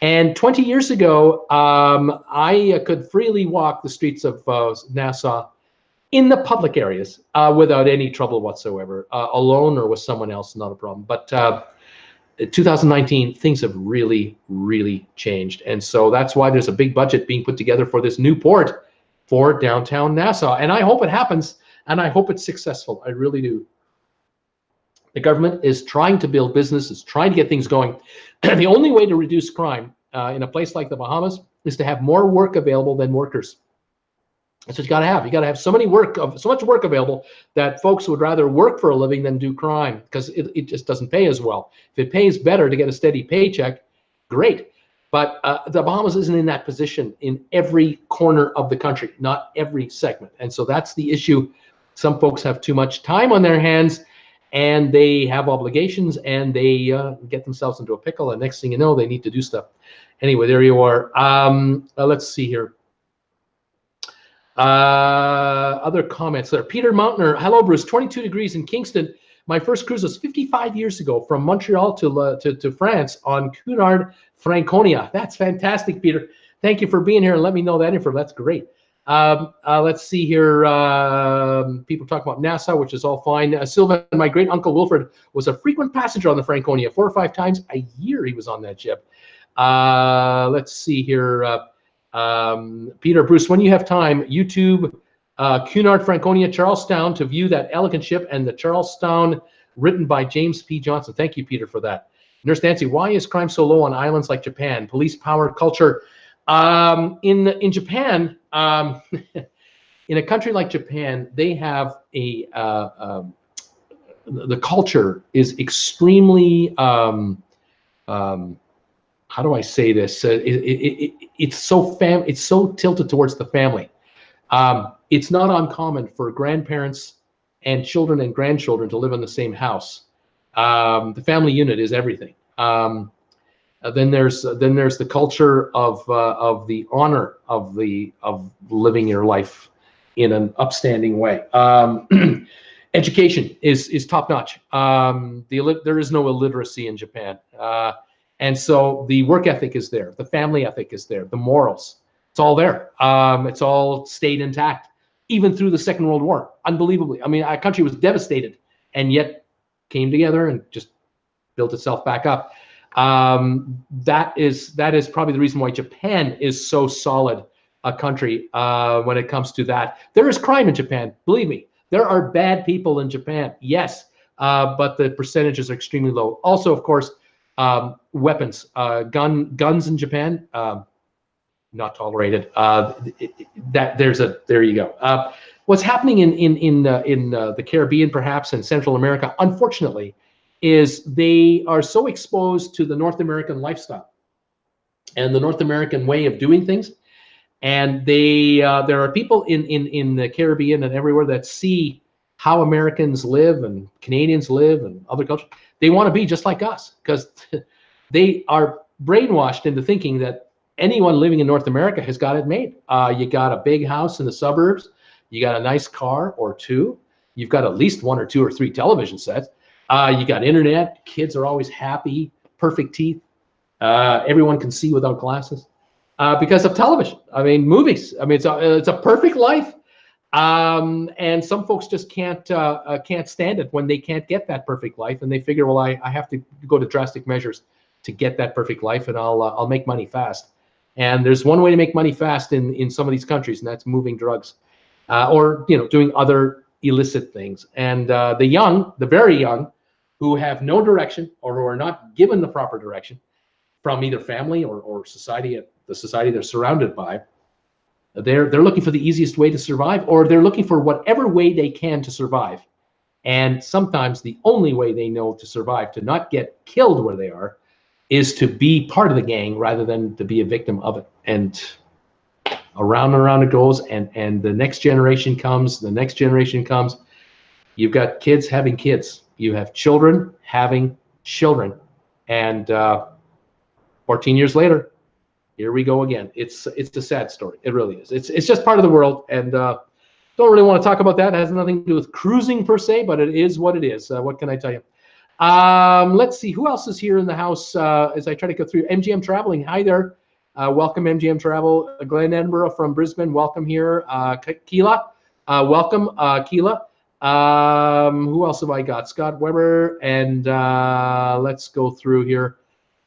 And 20 years ago, I could freely walk the streets of Nassau in the public areas without any trouble whatsoever, alone or with someone else, not a problem. But 2019, things have really, really changed. And so that's why there's a big budget being put together for this new port for downtown Nassau. And I hope it happens, and I hope it's successful. I really do. The government is trying to build business, is trying to get things going. The only way to reduce crime in a place like the Bahamas is to have more work available than workers. That's what you got to have. You got to have so much work available that folks would rather work for a living than do crime, because it just doesn't pay as well. If it pays better to get a steady paycheck, great. But the Bahamas isn't in that position in every corner of the country, not every segment. And so that's the issue. Some folks have too much time on their hands, and they have obligations, and they get themselves into a pickle. And next thing you know, they need to do stuff. Anyway, there you are. Let's see here. Other comments there. Peter Mountner, hello, Bruce. 22 degrees in Kingston. My first cruise was 55 years ago from Montreal to France on Cunard, Franconia. That's fantastic, Peter. Thank you for being here and let me know that info. That's great. Let's see here. People talk about Nassau, which is all fine. Sylvan, my great uncle Wilfred was a frequent passenger on the Franconia. 4 or 5 times a year he was on that ship. Let's see here. Peter, Bruce, when you have time, YouTube Cunard, Franconia, Charlestown to view that elegant ship, and the Charlestown written by James P. Johnson. Thank you, Peter, for that. Nurse Nancy, why is crime so low on islands like Japan? Police power, culture. In Japan, in a country like Japan, they have the culture is extremely, how do I say this? It's so tilted towards the family. It's not uncommon for grandparents and children and grandchildren to live in the same house. The family unit is everything. Then there's the culture of the honor of living your life in an upstanding way. Education is top notch. There is no illiteracy in Japan, and so the work ethic is there, the family ethic is there, the morals. It's all there. It's all stayed intact, even through the Second World War. Unbelievably, I mean, our country was devastated, and yet came together and just built itself back up. That is probably the reason why Japan is so solid a country when it comes to that. There is crime in Japan, believe me. There are bad people in Japan, yes, but the percentages are extremely low. Also, of course, weapons, guns in Japan, not tolerated. There you go. What's happening in the Caribbean, perhaps, and Central America, unfortunately, is they are so exposed to the North American lifestyle and the North American way of doing things, and there are people in the Caribbean and everywhere that see how Americans live and Canadians live and other cultures. They want to be just like us because they are brainwashed into thinking that anyone living in North America has got it made. You got a big house in the suburbs. You got a nice car or two. You've got at least 1 or 2 or 3 television sets. You got internet. Kids are always happy. Perfect teeth. Everyone can see without glasses because of television. I mean, movies. I mean, it's a perfect life. And some folks just can't stand it when they can't get that perfect life, and they figure, well, I have to go to drastic measures to get that perfect life, and I'll make money fast. And there's one way to make money fast in some of these countries, and that's moving drugs, or doing other illicit things. And the young, the very young, who have no direction or who are not given the proper direction from either family or society, the society they're surrounded by, they're looking for the easiest way to survive, or they're looking for whatever way they can to survive. And sometimes the only way they know to survive, to not get killed where they are, is to be part of the gang rather than to be a victim of it. And around and around it goes, and the next generation comes, the next generation comes. You've got kids having kids. You have children having children. And 14 years later, here we go again. It's a sad story. It really is. It's just part of the world, and don't really want to talk about that. It has nothing to do with cruising per se, but it is what it is. What can I tell you? Let's see who else is here in the house as I try to go through. MGM Traveling. Hi there. Welcome, MGM Travel. Glenn Edinburgh from Brisbane. Welcome here. Keela. Welcome, Keela. Who else have I got? Scott Weber. And let's go through here.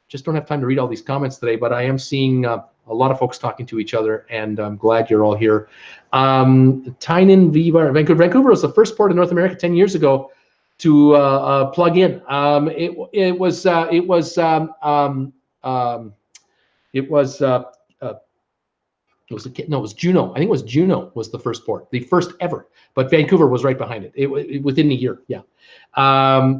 Just don't have time to read all these comments today, but I am seeing a lot of folks talking to each other, and I'm glad you're all here. Tynan Viva, Vancouver. Vancouver was the first port in North America 10 years ago to plug in. It was Juneau. I think it was Juneau was the first port, the first ever. But Vancouver was right behind it. Within a year, yeah.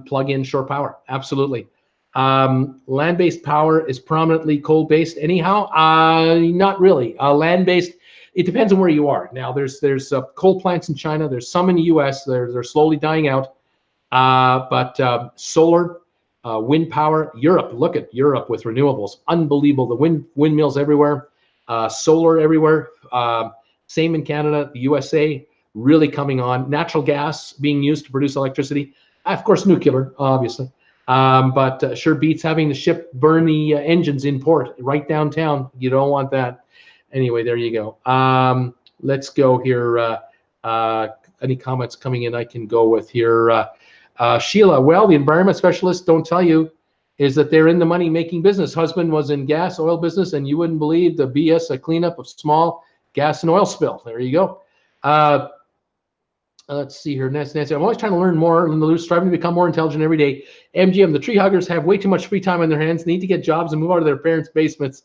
Plug-in shore power, absolutely. Land-based power is prominently coal-based. Anyhow, not really. Land-based, it depends on where you are. Now, there's coal plants in China. There's some in the U.S. They're slowly dying out. But solar, wind power, Europe. Look at Europe with renewables, unbelievable. The windmills everywhere. Solar everywhere. Same in Canada, the USA, really coming on. Natural gas being used to produce electricity. Of course, nuclear, obviously. But sure beats having the ship burn the engines in port right downtown. You don't want that. Anyway, there you go. Let's go here. Any comments coming in I can go with here. Sheila, well, the environment specialists don't tell you is that they're in the money making business. Husband was in gas, oil business, and you wouldn't believe the BS, a cleanup of small gas and oil spill. There you go. Let's see here. Nancy, I'm always trying to learn more, striving to become more intelligent every day. MGM, the tree huggers have way too much free time on their hands, need to get jobs and move out of their parents' basements.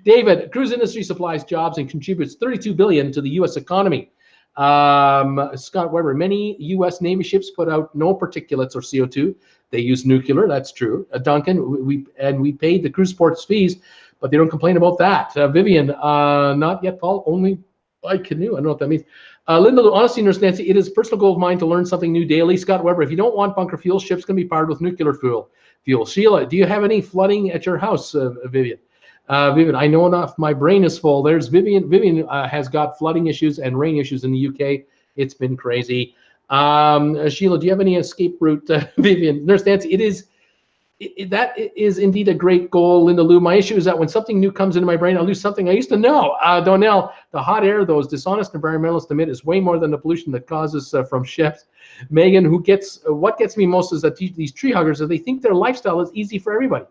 David, cruise industry supplies jobs and contributes $32 billion to the U.S. economy. Scott Weber, many U.S. Navy ships put out no particulates or CO2. They use nuclear. That's true. Duncan, we paid the cruise ports fees, but they don't complain about that. Vivian, not yet, Paul. Only by canoe. I don't know what that means. Linda, honestly, Nurse Nancy, it is a personal goal of mine to learn something new daily. Scott Weber, if you don't want bunker fuel, ships can be powered with nuclear fuel. Sheila, do you have any flooding at your house, Vivian? Vivian, I know enough. My brain is full. There's Vivian. Vivian has got flooding issues and rain issues in the UK. It's been crazy. Sheila, do you have any escape route, Vivian? Nurse Nancy, that is indeed a great goal, Linda Lou. My issue is that when something new comes into my brain, I lose something I used to know. Donnell, the hot air those dishonest environmentalists emit is way more than the pollution that causes from ships. Megan, what gets me most is that these tree huggers, they think their lifestyle is easy for everybody.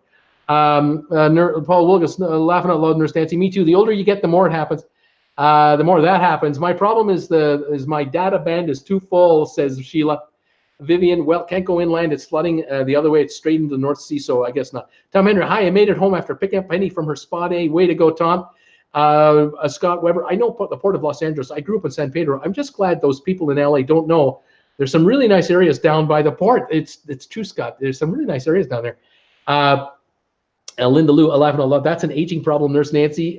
Paul Wilgus, laughing out loud, Nurse Nancy, me too. The older you get, the more it happens. The more that happens. My problem is my data band is too full, says Sheila. Vivian, well, can't go inland. It's flooding the other way. It's straight into the North Sea, so I guess not. Tom Henry, hi, I made it home after picking up Penny from her spa day. Way to go, Tom. Scott Weber, I know the Port of Los Angeles. I grew up in San Pedro. I'm just glad those people in LA don't know. There's some really nice areas down by the port. It's true, Scott. There's some really nice areas down there. Linda Lou, laughing out loud. That's an aging problem, Nurse Nancy.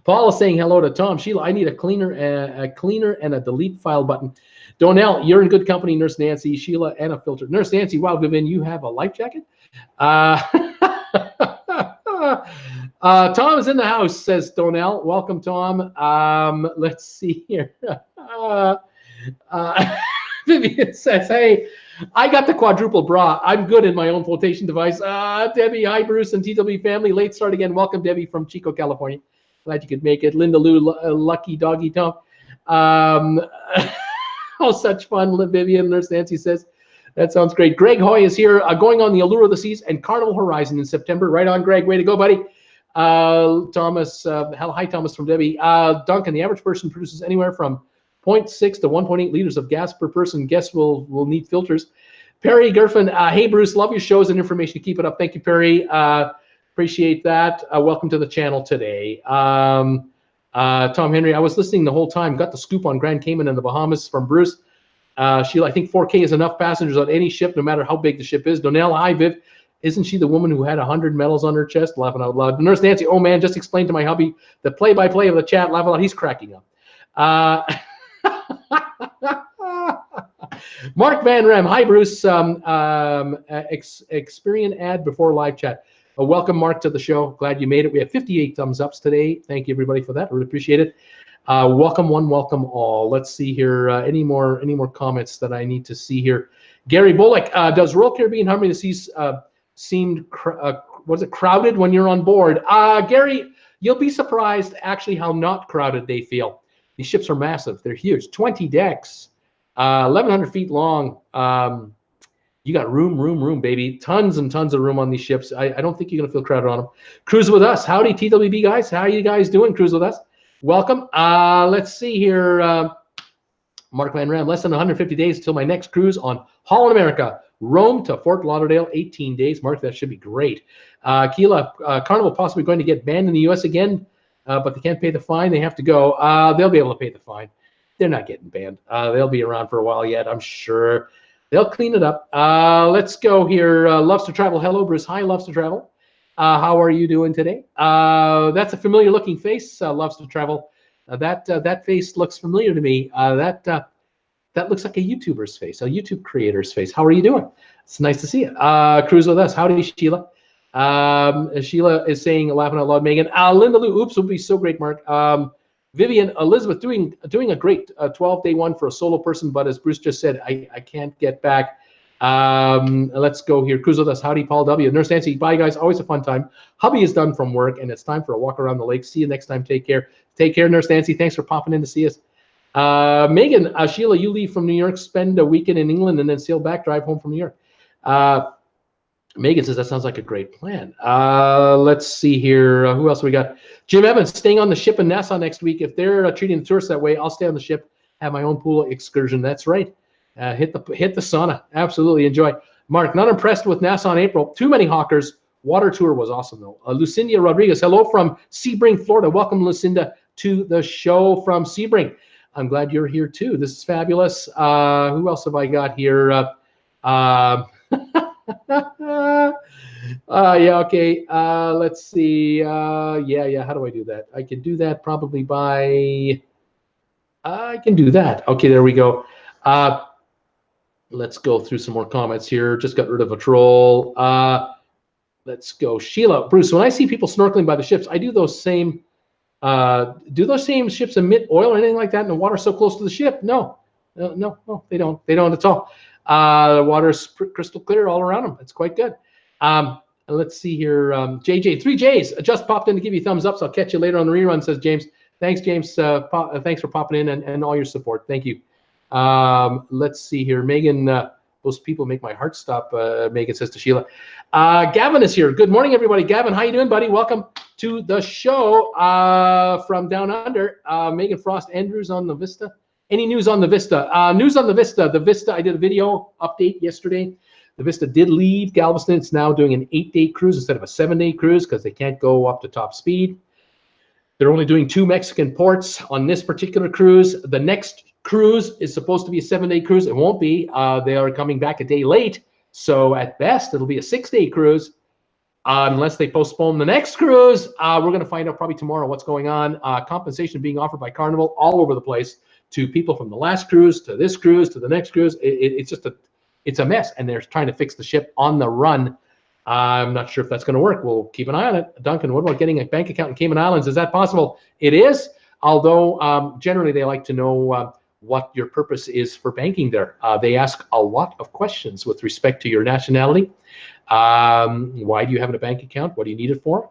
Paul is saying hello to Tom. Sheila, I need a cleaner and a delete file button. Donnell, you're in good company. Nurse Nancy, Sheila, and a filter. Nurse Nancy, wow, Vivian, you have a life jacket? Tom is in the house, says Donnell. Welcome, Tom. Let's see here. Vivian says, hey, I got the quadruple bra. I'm good in my own flotation device. Debbie, hi, Bruce and TWB family. Late start again. Welcome, Debbie from Chico, California. Glad you could make it. Linda Lou, lucky doggy Tom. Oh, such fun, Vivian. Nurse Nancy says, that sounds great. Greg Hoy is here, going on the Allure of the Seas and Carnival Horizon in September. Right on, Greg. Way to go, buddy. Thomas, hi, Thomas from Debbie. Duncan, the average person produces anywhere from 0.6 to 1.8 liters of gas per person. Guess we'll need filters. Perry Gerfin, hey, Bruce, love your shows and information. Keep it up. Thank you, Perry. Appreciate that. Welcome to the channel today. Tom Henry, I was listening the whole time. Got the scoop on Grand Cayman and the Bahamas from Bruce. Sheila, I think 4K is enough passengers on any ship, no matter how big the ship is. Donnell, hi, Viv. Isn't she the woman who had 100 medals on her chest? Laughing out loud. Nurse Nancy, oh man, just explained to my hubby the play-by-play of the chat. Laughing out loud. He's cracking up. Mark Van Rem, hi, Bruce. Experian ad before live chat. Welcome, Mark, to the show. Glad you made it. We have 58 thumbs ups today. Thank you, everybody, for that. I really appreciate it. Welcome one, welcome all. Let's see here. Any more comments that I need to see here? Gary Bullock, does Royal Caribbean Harmony of the Seas seem crowded when you're on board? Gary, you'll be surprised actually how not crowded they feel. These ships are massive. They're huge. 20 decks, 1,100 feet long. You got room, baby. Tons and tons of room on these ships. I don't think you're going to feel crowded on them. Cruise with us. Howdy, TWB guys. How are you guys doing? Cruise with us. Welcome. Let's see here. Mark Van Ram, less than 150 days until my next cruise on Holland America. Rome to Fort Lauderdale, 18 days. Mark, that should be great. Keela, Carnival possibly going to get banned in the U.S. again, but they can't pay the fine. They have to go. They'll be able to pay the fine. They're not getting banned. They'll be around for a while yet, I'm sure. They'll clean it up. Let's go here. Loves to Travel. Hello, Bruce. Hi, Loves to Travel. How are you doing today? That's a familiar looking face. Loves to Travel. That face looks familiar to me. That looks like a YouTuber's face, a YouTube creator's face. How are you doing? It's nice to see you. Cruise with us. Howdy, Sheila. Sheila is saying, laughing out loud, Megan. Linda Lou, oops, would be so great, Mark. Vivian, Elizabeth, doing a great 12-day one for a solo person, but as Bruce just said, I can't get back. Let's go here. Cruise with us. Howdy, Paul W. Nurse Nancy, bye, guys. Always a fun time. Hubby is done from work, and it's time for a walk around the lake. See you next time. Take care. Take care, Nurse Nancy. Thanks for popping in to see us. Megan, Sheila, you leave from New York, spend a weekend in England, and then sail back, drive home from New York. Megan says that sounds like a great plan. Let's see here. Who else we got? Jim Evans, staying on the ship in Nassau next week. If they're treating the tourists that way, I'll stay on the ship, have my own pool excursion. That's right. Hit the sauna. Absolutely enjoy. Mark, not impressed with Nassau in April. Too many hawkers. Water tour was awesome, though. Lucinda Rodriguez, hello from Sebring, Florida. Welcome, Lucinda, to the show from Sebring. I'm glad you're here, too. This is fabulous. Who else have I got here? Yeah, okay. Let's see. Yeah. How do I do that? I can do that probably by... I can do that. Okay, there we go. Let's go through some more comments here. Just got rid of a troll. Let's go. Sheila, Bruce, when I see people snorkeling by the ships, I do those same... do those same ships emit oil or anything like that in the water so close to the ship? No, they don't. They don't at all. The water is crystal clear all around them. It's quite good. Let's see here. JJ, 3Js, just popped in to give you thumbs up, so I'll catch you later on the rerun, says James. Thanks, James. Thanks for popping in and all your support. Thank you. Let's see here. Megan, those people make my heart stop, Megan says to Sheila. Gavin is here. Good morning, everybody. Gavin, how you doing, buddy? Welcome to the show from down under. Megan Frost, Andrews on the Vista. Any news on the Vista? News on the Vista. The Vista, I did a video update yesterday. The Vista did leave Galveston. It's now doing an 8-day cruise instead of a 7-day cruise because they can't go up to top speed. They're only doing 2 Mexican ports on this particular cruise. The next cruise is supposed to be a 7-day cruise. It won't be. They are coming back a day late. So at best, it'll be a 6-day cruise. Unless they postpone the next cruise, we're going to find out probably tomorrow what's going on. Compensation being offered by Carnival all over the place to people from the last cruise to this cruise to the next cruise. It's just it's a mess, and they're trying to fix the ship on the run. I'm not sure if that's going to work. We'll keep an eye on it. Duncan, what about getting a bank account in Cayman Islands? Is that possible? It is, although generally they like to know what your purpose is for banking there. They ask a lot of questions with respect to your nationality. Why do you have a bank account? What do you need it for?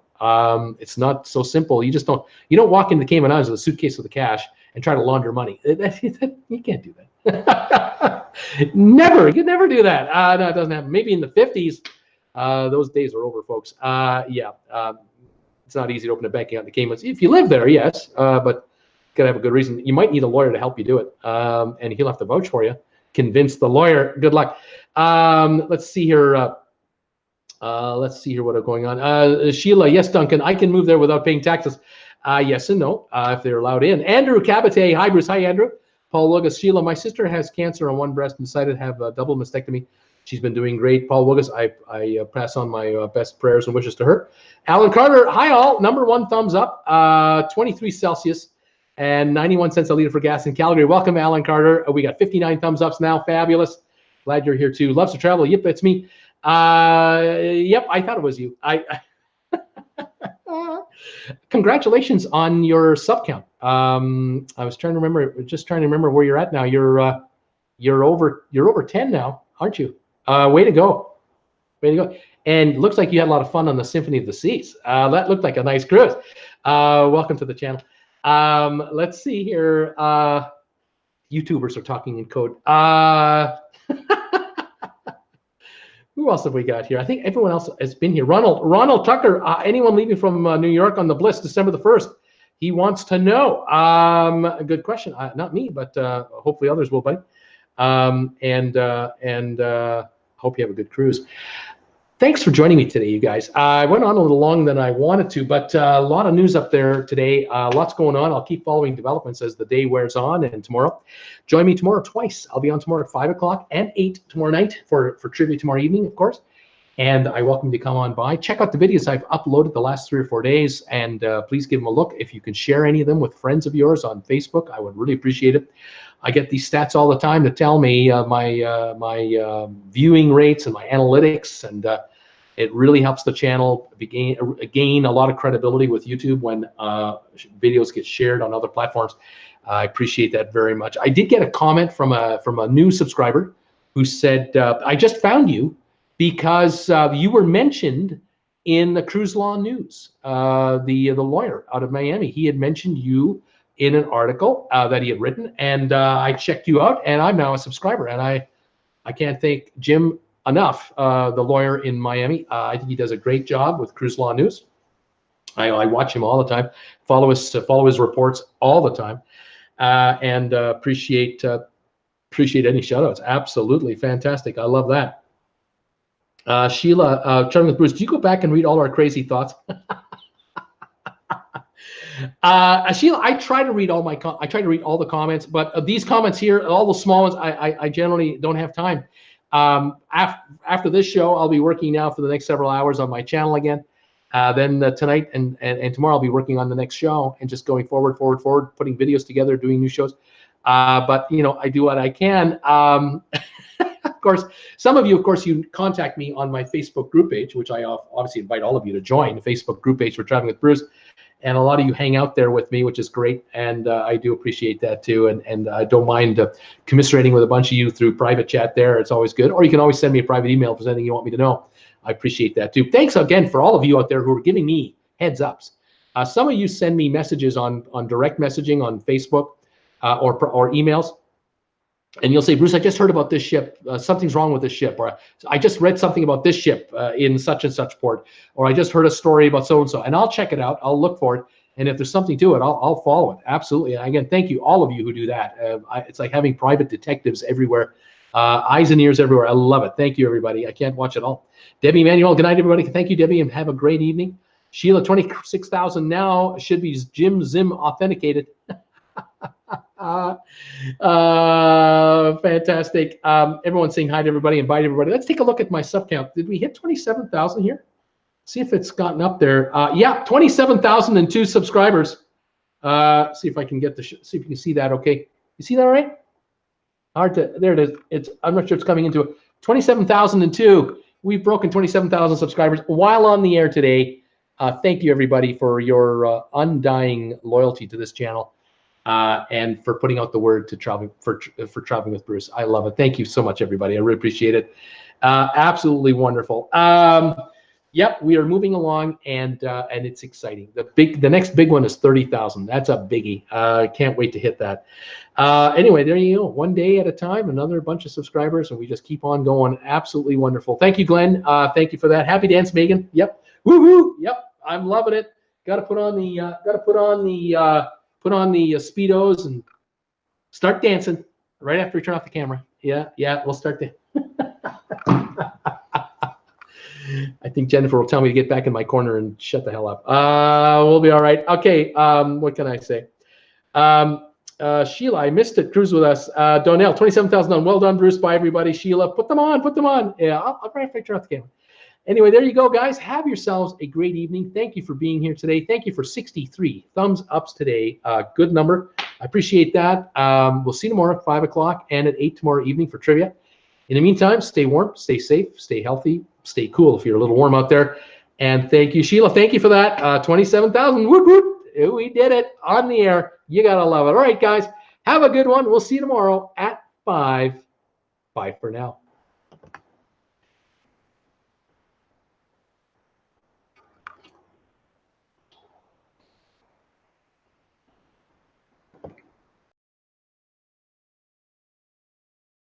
It's not so simple. You don't walk into Cayman Islands with a suitcase with the cash and try to launder money. You can't do that. Never. You can never do that. No, it doesn't happen. Maybe in the 50s, those days are over, folks. It's not easy to open a bank account in the Caymans. If you live there, yes, but you gotta have a good reason. You might need a lawyer to help you do it, and he'll have to vouch for you. Convince the lawyer. Good luck. Let's see here. Let's see here what are going on. Sheila, yes, Duncan, I can move there without paying taxes. Yes and no, if they're allowed in. Andrew Cabate, hi Bruce, hi Andrew. Paul Lugas, Sheila, my sister has cancer on one breast and decided to have a double mastectomy. She's been doing great. Paul Lugas, I pass on my best prayers and wishes to her. Alan Carter, hi all, #1 thumbs up, 23 Celsius and 91 cents a liter for gas in Calgary. Welcome, Alan Carter. We got 59 thumbs ups now, fabulous. Glad you're here too. Loves to travel, yep, that's me. Yep, I thought it was you. Congratulations on your sub count. I was trying to remember where you're at now. You're over 10 now, aren't you? Way to go. And looks like you had a lot of fun on the Symphony of the Seas. That looked like a nice cruise. Welcome to the channel. Let's see here. YouTubers are talking in code. Who else have we got here? I think everyone else has been here. Ronald Tucker, anyone leaving from New York on the Bliss December the 1st? He wants to know. Good question. Not me, but hopefully others will, buddy. Hope you have a good cruise. Thanks for joining me today, you guys. I went on a little longer than I wanted to, but a lot of news up there today. Lots going on. I'll keep following developments as the day wears on, and tomorrow. Join me tomorrow twice. I'll be on tomorrow at 5 o'clock and 8 tomorrow night for trivia tomorrow evening, of course. And I welcome you to come on by. Check out the videos I've uploaded the last 3 or 4 days, and please give them a look. If you can share any of them with friends of yours on Facebook, I would really appreciate it. I get these stats all the time to tell me my viewing rates and my analytics, and it really helps the channel gain a lot of credibility with YouTube when videos get shared on other platforms. I appreciate that very much. I did get a comment from a new subscriber who said, I just found you because you were mentioned in the Cruise Law News. The lawyer out of Miami, he had mentioned you in an article that he had written, and I checked you out, and I'm now a subscriber. And I can't thank Jim enough, the lawyer in Miami. I think he does a great job with Cruise Law News. I watch him all the time, follow his reports all the time, and appreciate any shout-outs. Absolutely fantastic. I love that. Sheila, Charlie with Bruce, do you go back and read all our crazy thoughts? Sheila, I try to read all the comments, but these comments here, all the small ones, I generally don't have time. After this show, I'll be working now for the next several hours on my channel again. Then tonight and tomorrow, I'll be working on the next show and just going forward, putting videos together, doing new shows. But I do what I can. Of course, some of you, you contact me on my Facebook group page, which I obviously invite all of you to join the Facebook group page for Traveling with Bruce. And a lot of you hang out there with me, which is great, and I do appreciate that too. And I don't mind commiserating with a bunch of you through private chat there. It's always good. Or you can always send me a private email if there's anything you want me to know. I appreciate that too. Thanks again for all of you out there who are giving me heads ups. Some of you send me messages on direct messaging on Facebook or emails. And you'll say, Bruce, I just heard about this ship. Something's wrong with this ship. Or I just read something about this ship in such and such port. Or I just heard a story about so-and-so. And I'll check it out. I'll look for it. And if there's something to it, I'll follow it. Absolutely. And again, thank you, all of you who do that. It's like having private detectives everywhere. Eyes and ears everywhere. I love it. Thank you, everybody. I can't watch it all. Debbie Emanuel, good night, everybody. Thank you, Debbie, and have a great evening. Sheila, 26,000 now. Should be Jim Zim authenticated. Fantastic. Everyone's saying hi to everybody, invite everybody. Let's take a look at my sub count. Did we hit 27,000 here? See if it's gotten up there. Yeah, 27,002 subscribers. See if I can get see if you can see that. Okay. You see that, all right? Hard to, there it is. I'm not sure it's coming into it. 27,002. We've broken 27,000 subscribers while on the air today. Thank you, everybody, for your undying loyalty to this channel and for putting out the word to traveling for traveling with Bruce. I love it. Thank you so much, everybody. I really appreciate it. Absolutely wonderful. Yep, we are moving along, and it's exciting. The next big one is 30,000. That's a biggie. Can't wait to hit that. Anyway, there you go. One day at a time, another bunch of subscribers, and we just keep on going. Absolutely wonderful. Thank you, Glenn. Thank you for that. Happy dance, Megan. Yep. Woohoo. Yep. I'm loving it. Got to put on the speedos and start dancing right after we turn off the camera. Yeah. We'll start dancing. I think Jennifer will tell me to get back in my corner and shut the hell up. We'll be all right. Okay. What can I say? Sheila, I missed it. Cruise with us. Donnell, 27,000 on. Well done, Bruce. Bye, everybody. Sheila, put them on. Put them on. Yeah, I'll right after I turn off the camera. Anyway, there you go, guys. Have yourselves a great evening. Thank you for being here today. Thank you for 63 thumbs ups today. Good number. I appreciate that. We'll see you tomorrow at 5 o'clock and at 8 tomorrow evening for trivia. In the meantime, stay warm, stay safe, stay healthy, stay cool if you're a little warm out there. And thank you, Sheila. Thank you for that. 27,000. Whoop, whoop. We did it on the air. You got to love it. All right, guys. Have a good one. We'll see you tomorrow at 5. Bye for now.